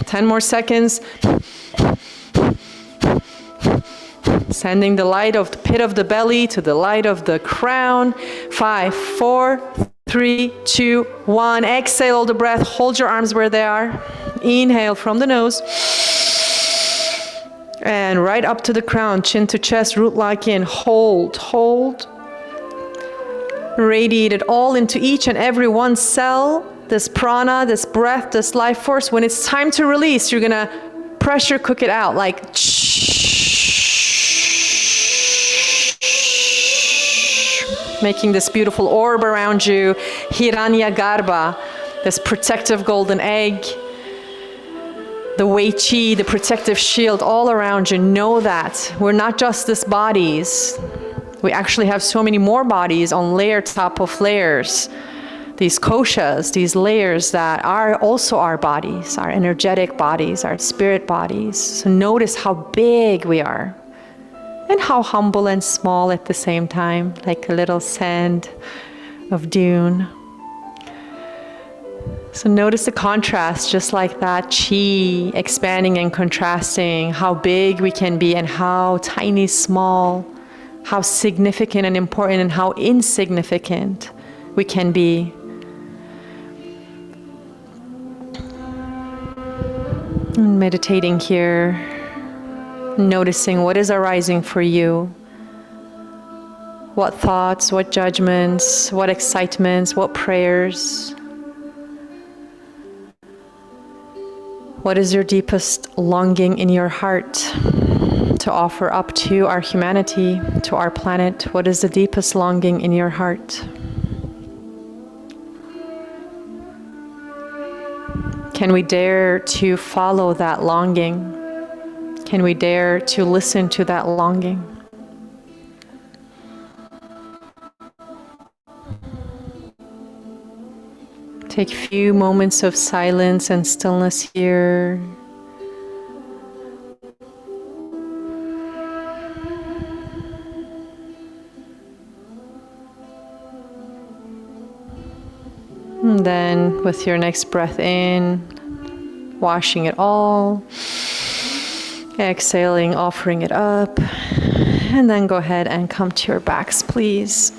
Ten more seconds. Sending the light of the pit of the belly to the light of the crown. 5, 4, 3, 2, 1. Exhale all the breath. Hold your arms where they are. Inhale from the nose. And right up to the crown, chin to chest, root lock in. Hold, hold. Radiate it all into each and every one cell. This prana, this breath, this life force. When it's time to release, you're going to pressure cook it out like making this beautiful orb around you, Hiranyagarbha, this protective golden egg, the Wei Qi, the protective shield all around you. Know that we're not just these bodies. We actually have so many more bodies on layer top of layers. These koshas, these layers that are also our bodies, our energetic bodies, our spirit bodies. So notice how big we are. And how humble and small at the same time, like a little sand of dune. So notice the contrast, just like that qi expanding and contrasting, how big we can be and how tiny, small, how significant and important and how insignificant we can be. And meditating here. Noticing what is arising for you. What thoughts, what judgments, what excitements, what prayers. What is your deepest longing in your heart to offer up to our humanity, to our planet? What is the deepest longing in your heart? Can we dare to follow that longing? Can we dare to listen to that longing? Take a few moments of silence and stillness here. And then with your next breath in, washing it all. Exhaling, offering it up. And then go ahead and come to your backs, please.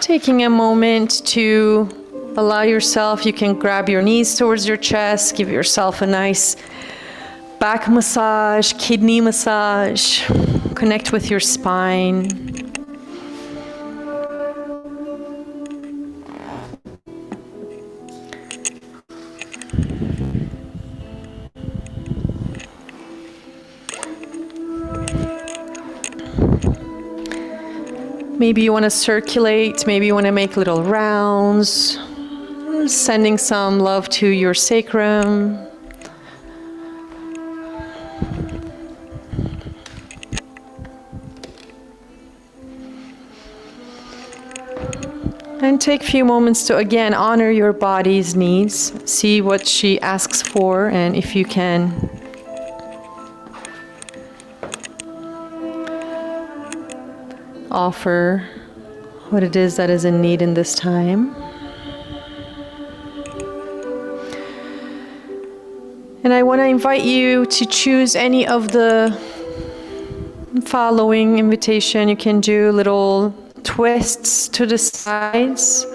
Taking a moment to allow yourself, you can grab your knees towards your chest, give yourself a nice back massage, kidney massage. Connect with your spine. Maybe you want to circulate, maybe you want to make little rounds, sending some love to your sacrum. And take a few moments to again honor your body's needs, see what she asks for, and if you can offer what it is that is in need in this time. And I want to invite you to choose any of the following invitation. You can do little twists to the sides.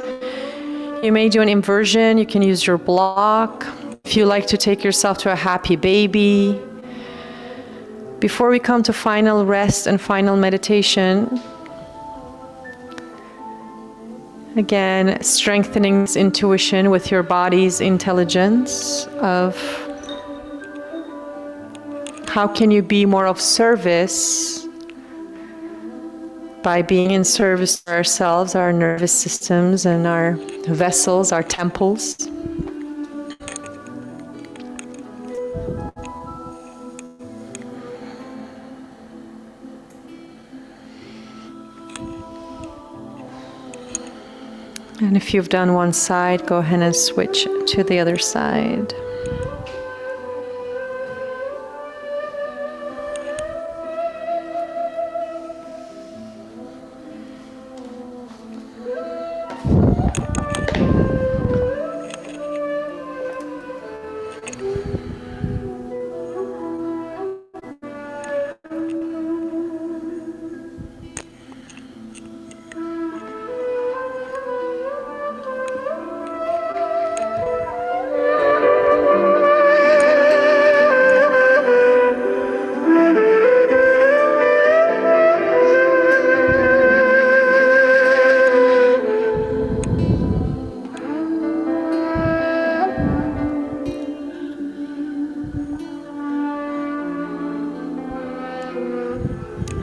You may do an inversion. You can use your block. If you like to take yourself to a happy baby. Before we come to final rest and final meditation, again, strengthening this intuition with your body's intelligence of how can you be more of service by being in service to ourselves, our nervous systems, and our vessels, our temples. And if you've done one side, go ahead and switch to the other side.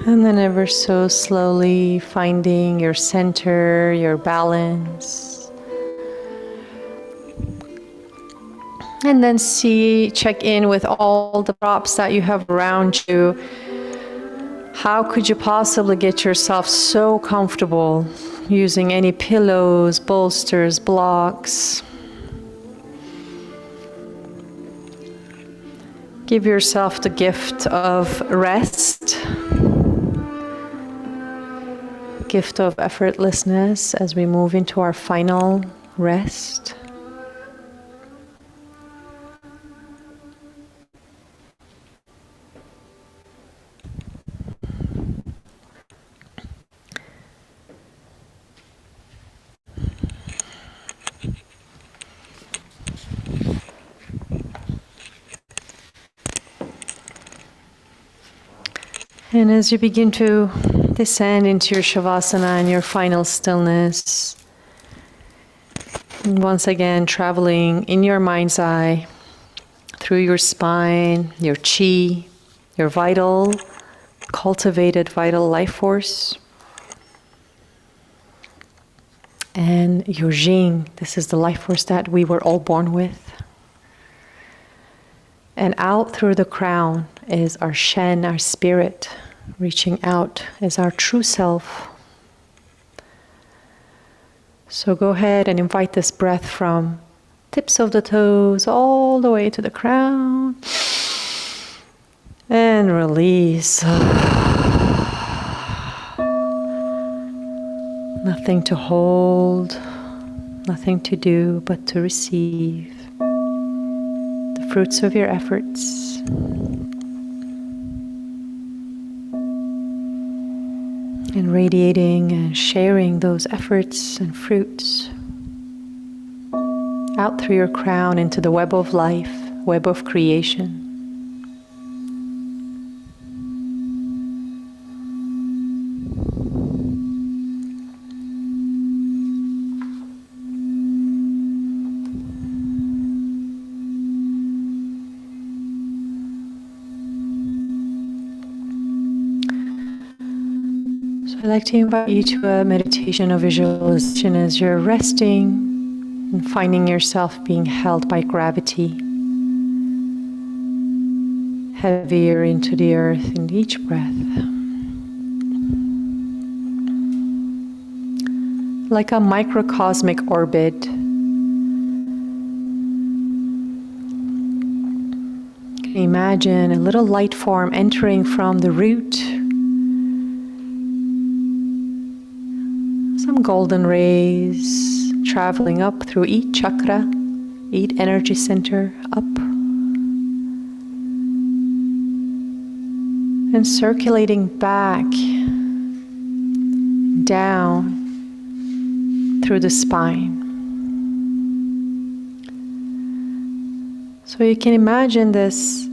And then ever so slowly finding your center, your balance. And then check in with all the props that you have around you. How could you possibly get yourself so comfortable using any pillows, bolsters, blocks? Give yourself the gift of rest. Gift of effortlessness as we move into our final rest. And as you begin to descend into your Shavasana and your final stillness, and once again traveling in your mind's eye through your spine, your chi, your vital, cultivated vital life force, and your Jing, this is the life force that we were all born with. And out through the crown is our Shen, our spirit. Reaching out is our true self. So go ahead and invite this breath from tips of the toes all the way to the crown. And release. Nothing to hold, nothing to do but to receive the fruits of your efforts. And radiating and sharing those efforts and fruits out through your crown into the web of life, web of creation. I'd like to invite you to a meditation of visualization as you're resting and finding yourself being held by gravity, heavier into the earth in each breath. Like a microcosmic orbit. You can imagine a little light form entering from the root. Some golden rays traveling up through each chakra, each energy center, up and circulating back, down through the spine. So you can imagine this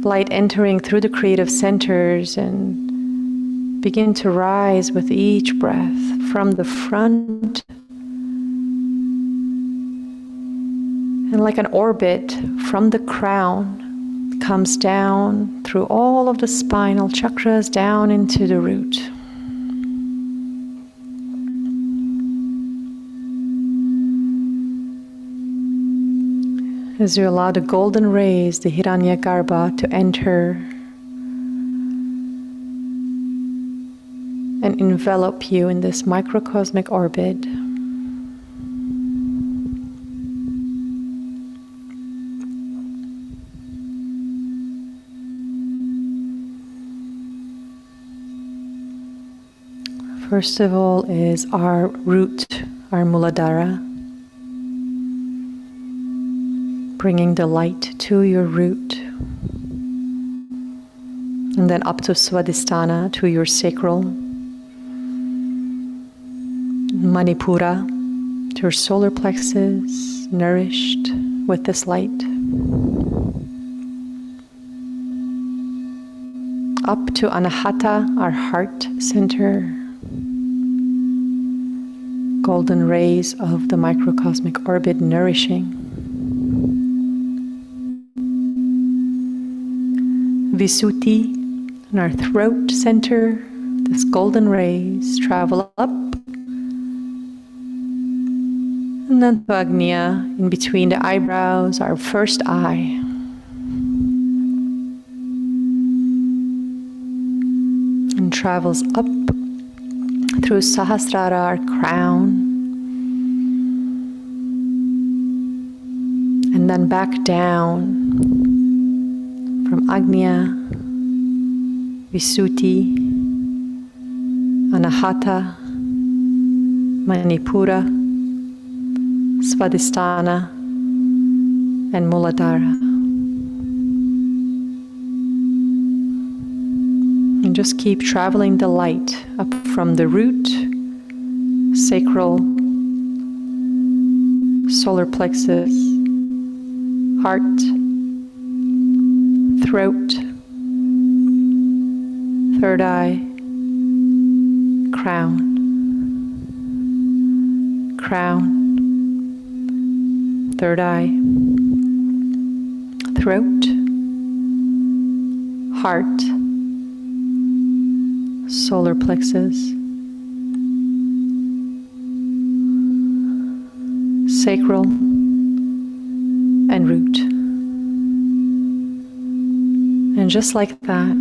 light entering through the creative centers and begin to rise with each breath from the front. And like an orbit from the crown comes down through all of the spinal chakras down into the root. As you allow the golden rays, the Hiranyagarbha, to enter and envelop you in this microcosmic orbit. First of all is our root, our Muladhara. Bringing the light to your root. And then up to Svadhisthana, to your sacral. Manipura, to your solar plexus, nourished with this light. Up to Anahata, our heart center. Golden rays of the microcosmic orbit nourishing. Visuddhi, in our throat center, this golden rays travel up. And then to Agnya, in between the eyebrows, our first eye. And travels up through Sahasrara, our crown. And then back down. From Agnya, Visuddhi, Anahata, Manipura, Svadhisthana, and Muladhara. And just keep traveling the light up from the root, sacral, solar plexus, heart, throat, third eye, crown, third eye, throat, heart, solar plexus, sacral, and root. And just like that,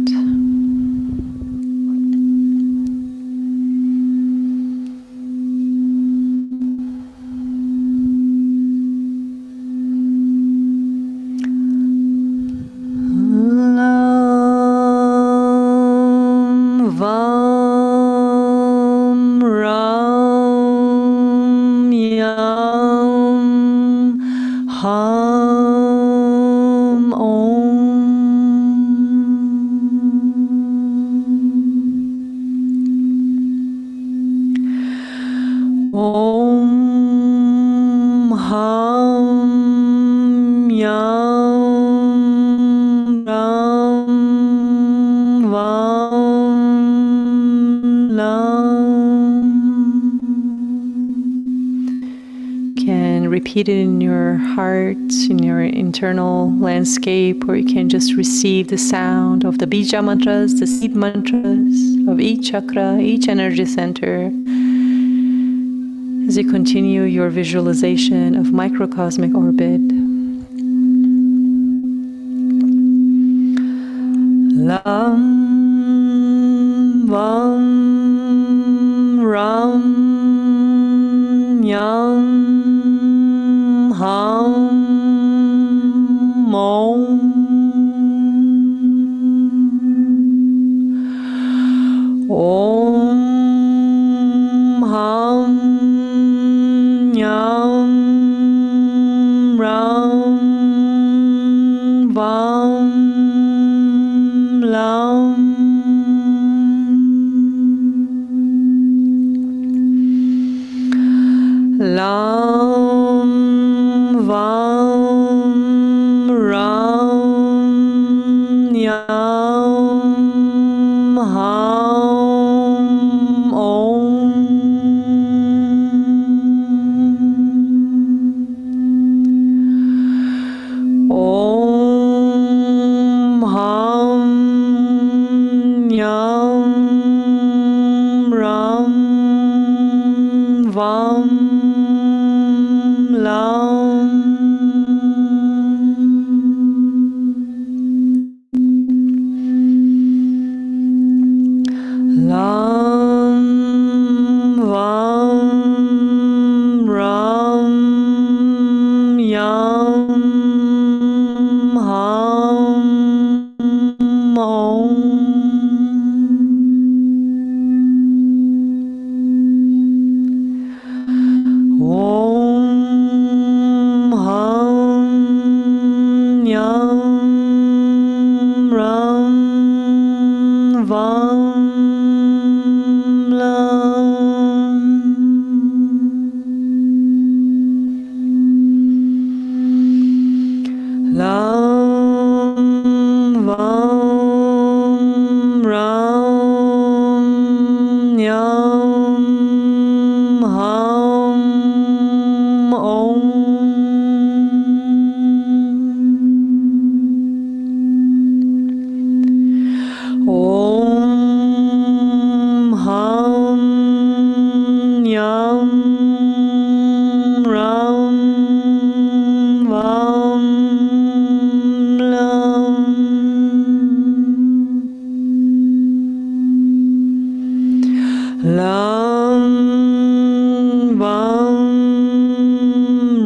repeat it in your heart, in your internal landscape, or you can just receive the sound of the bija mantras, the seed mantras of each chakra, each energy center, as you continue your visualization of microcosmic orbit. Lam, Vam, Ram, Yam, Ham, Om. Om, Ham, Yam, Ram, Vam, Lam.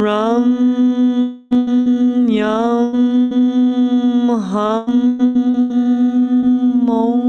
ram, yam, hum, om.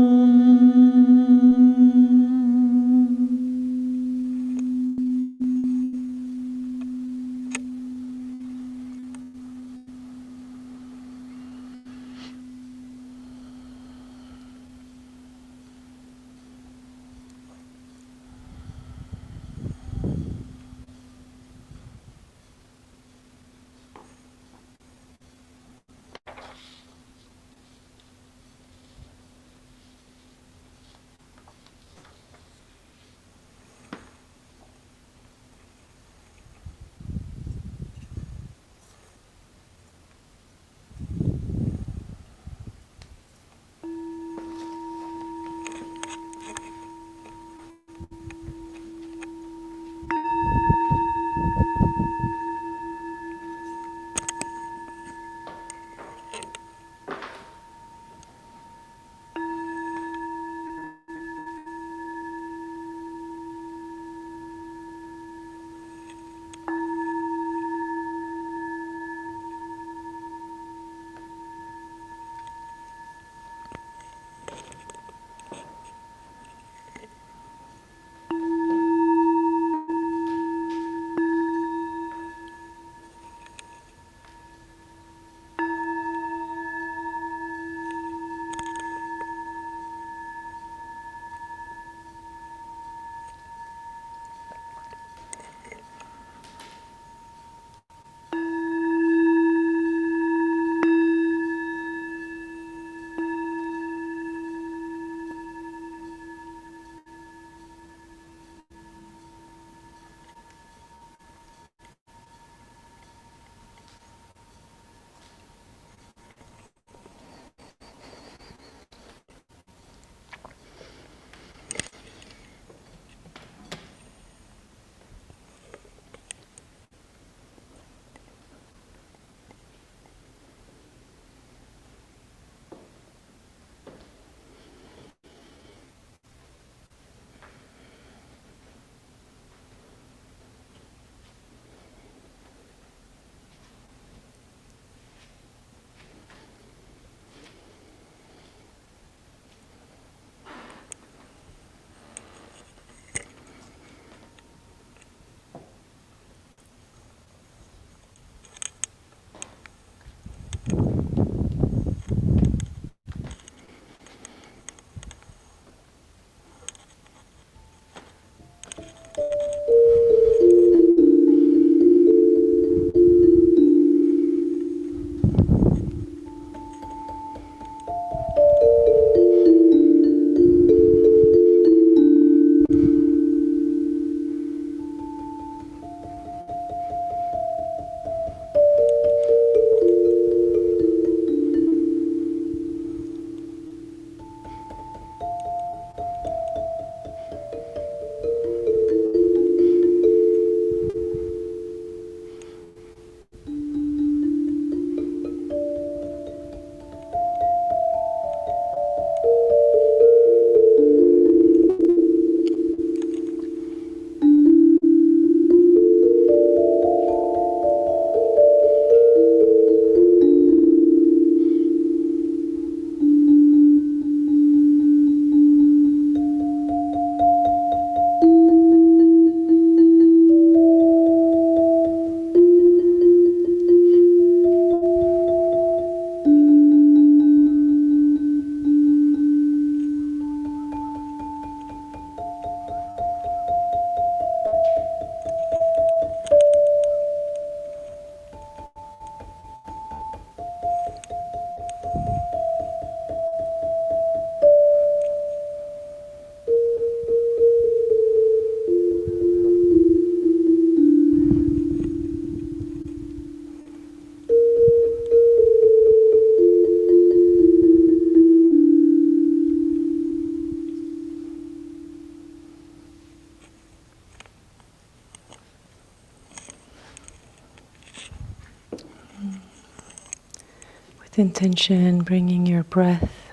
With intention, bringing your breath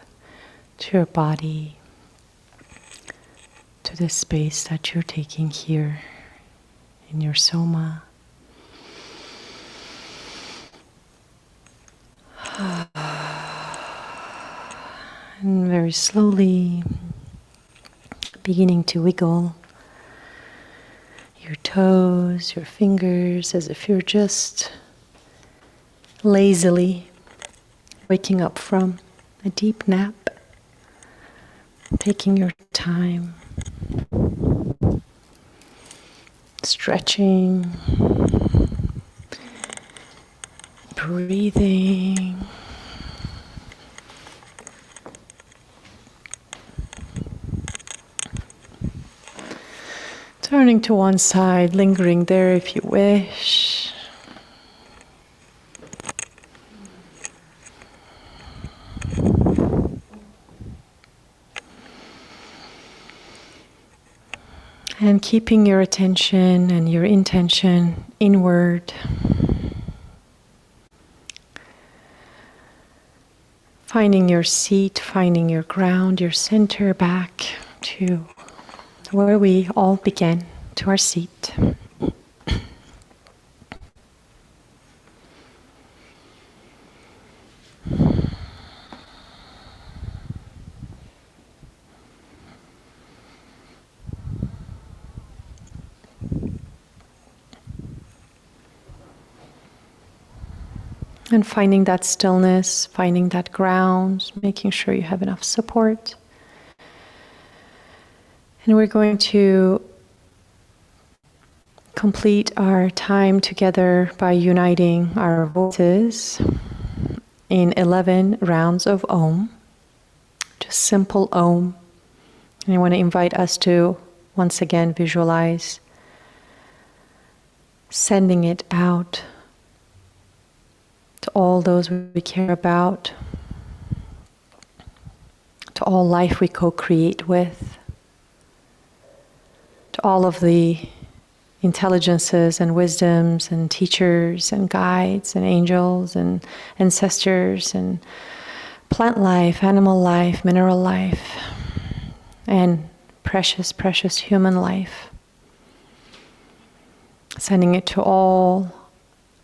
to your body, to the space that you're taking here in your soma. And very slowly beginning to wiggle your toes, your fingers, as if you're just lazily waking up from a deep nap, taking your time, stretching, breathing. Turning to one side, lingering there if you wish. And keeping your attention and your intention inward. Finding your seat, finding your ground, your center, back to where we all began, to our seat. And finding that stillness, finding that ground, making sure you have enough support. And we're going to complete our time together by uniting our voices in 11 rounds of Om, just simple Om. And I want to invite us to once again visualize sending it out to all those we care about, to all life we co-create with, to all of the intelligences and wisdoms and teachers and guides and angels and ancestors and plant life, animal life, mineral life, and precious, precious human life. Sending it to all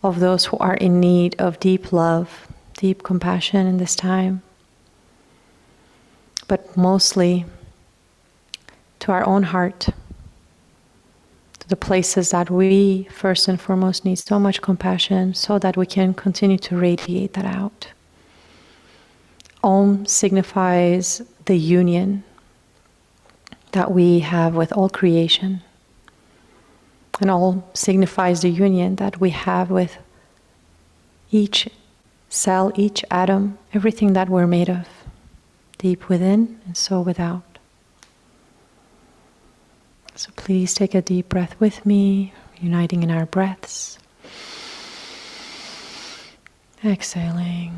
of those who are in need of deep love, deep compassion in this time, but mostly to our own heart, to the places that we first and foremost need so much compassion so that we can continue to radiate that out. Om signifies the union that we have with all creation. And all signifies the union that we have with each cell, each atom, everything that we're made of, deep within and so without. So please take a deep breath with me, uniting in our breaths. Exhaling.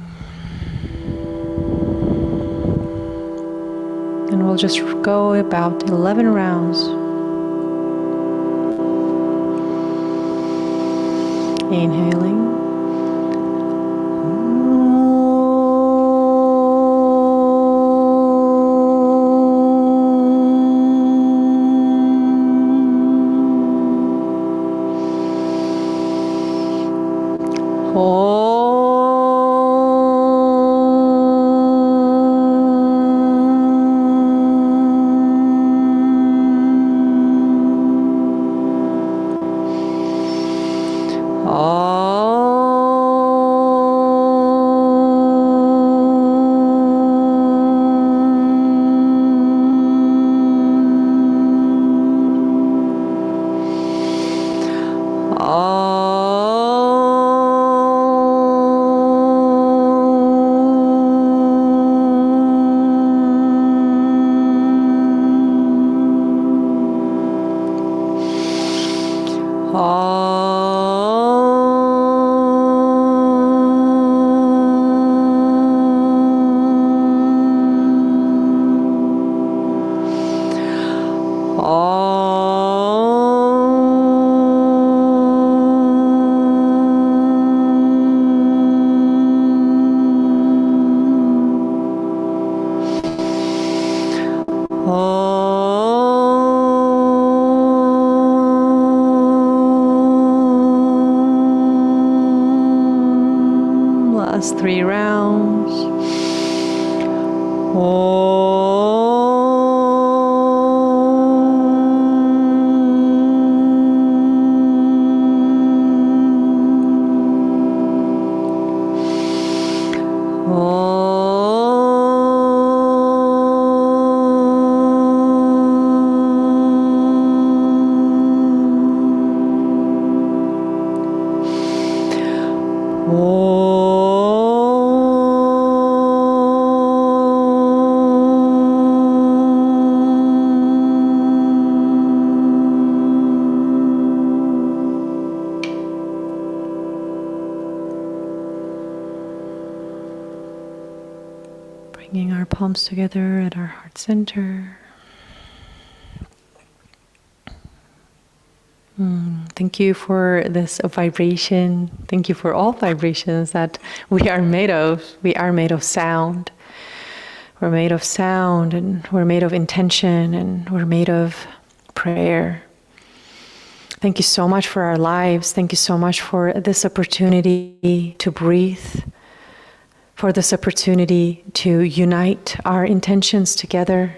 And we'll just go about 11 rounds. Inhaling. Last 3 rounds. Bringing our palms together at our heart center. Thank you for this vibration. Thank you for all vibrations that we are made of. We are made of sound. We're made of sound, and we're made of intention, and we're made of prayer. Thank you so much for our lives. Thank you so much for this opportunity to breathe, for this opportunity to unite our intentions together.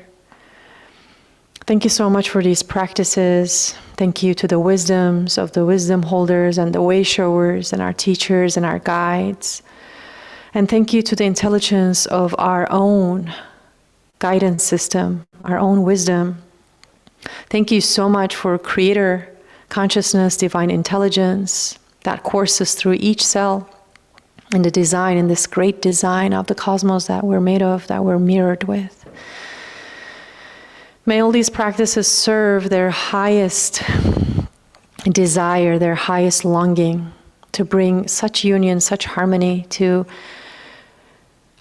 Thank you so much for these practices. Thank you to the wisdoms of the wisdom holders and the way showers and our teachers and our guides. And thank you to the intelligence of our own guidance system, our own wisdom. Thank you so much for Creator consciousness, divine intelligence that courses through each cell in the design, in this great design of the cosmos that we're made of, that we're mirrored with. May all these practices serve their highest desire, their highest longing to bring such union, such harmony to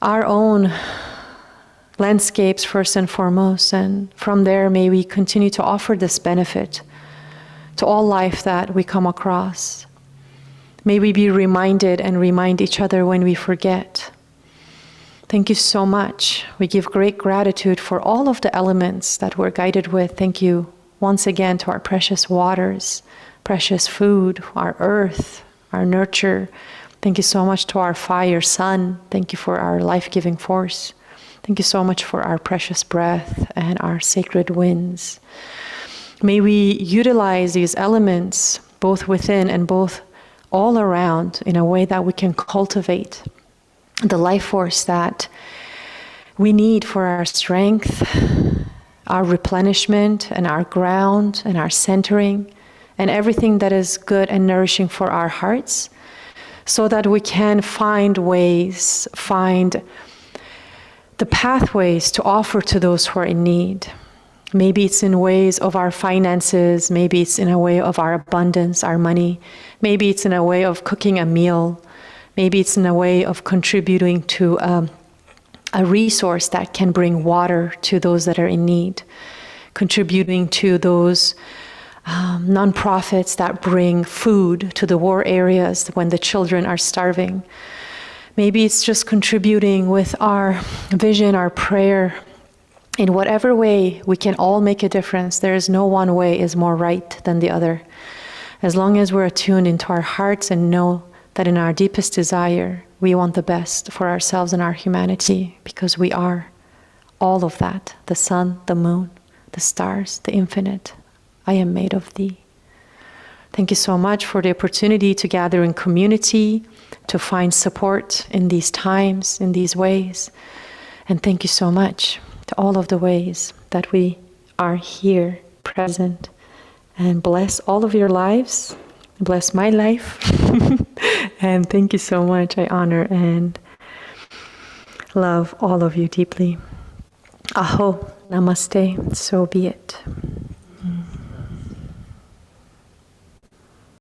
our own landscapes first and foremost. And from there, may we continue to offer this benefit to all life that we come across. May we be reminded and remind each other when we forget. Thank you so much. We give great gratitude for all of the elements that we're guided with. Thank you once again to our precious waters, precious food, our earth, our nurture. Thank you so much to our fire, sun. Thank you for our life-giving force. Thank you so much for our precious breath and our sacred winds. May we utilize these elements both within and both all around in a way that we can cultivate the life force that we need for our strength, our replenishment, and our ground, and our centering, and everything that is good and nourishing for our hearts, so that we can find ways, find the pathways to offer to those who are in need. Maybe it's in ways of our finances, maybe it's in a way of our abundance, our money, maybe it's in a way of cooking a meal, maybe it's in a way of contributing to a resource that can bring water to those that are in need, contributing to those nonprofits that bring food to the war areas when the children are starving. Maybe it's just contributing with our vision, our prayer. In whatever way we can all make a difference. There is no one way is more right than the other. As long as we're attuned into our hearts and know that in our deepest desire, we want the best for ourselves and our humanity, because we are all of that. The sun, the moon, the stars, the infinite. I am made of thee. Thank you so much for the opportunity to gather in community, to find support in these times, in these ways. And thank you so much to all of the ways that we are here, present. And bless all of your lives. Bless my life. And thank you so much. I honor and love all of you deeply. Aho, namaste, so be it.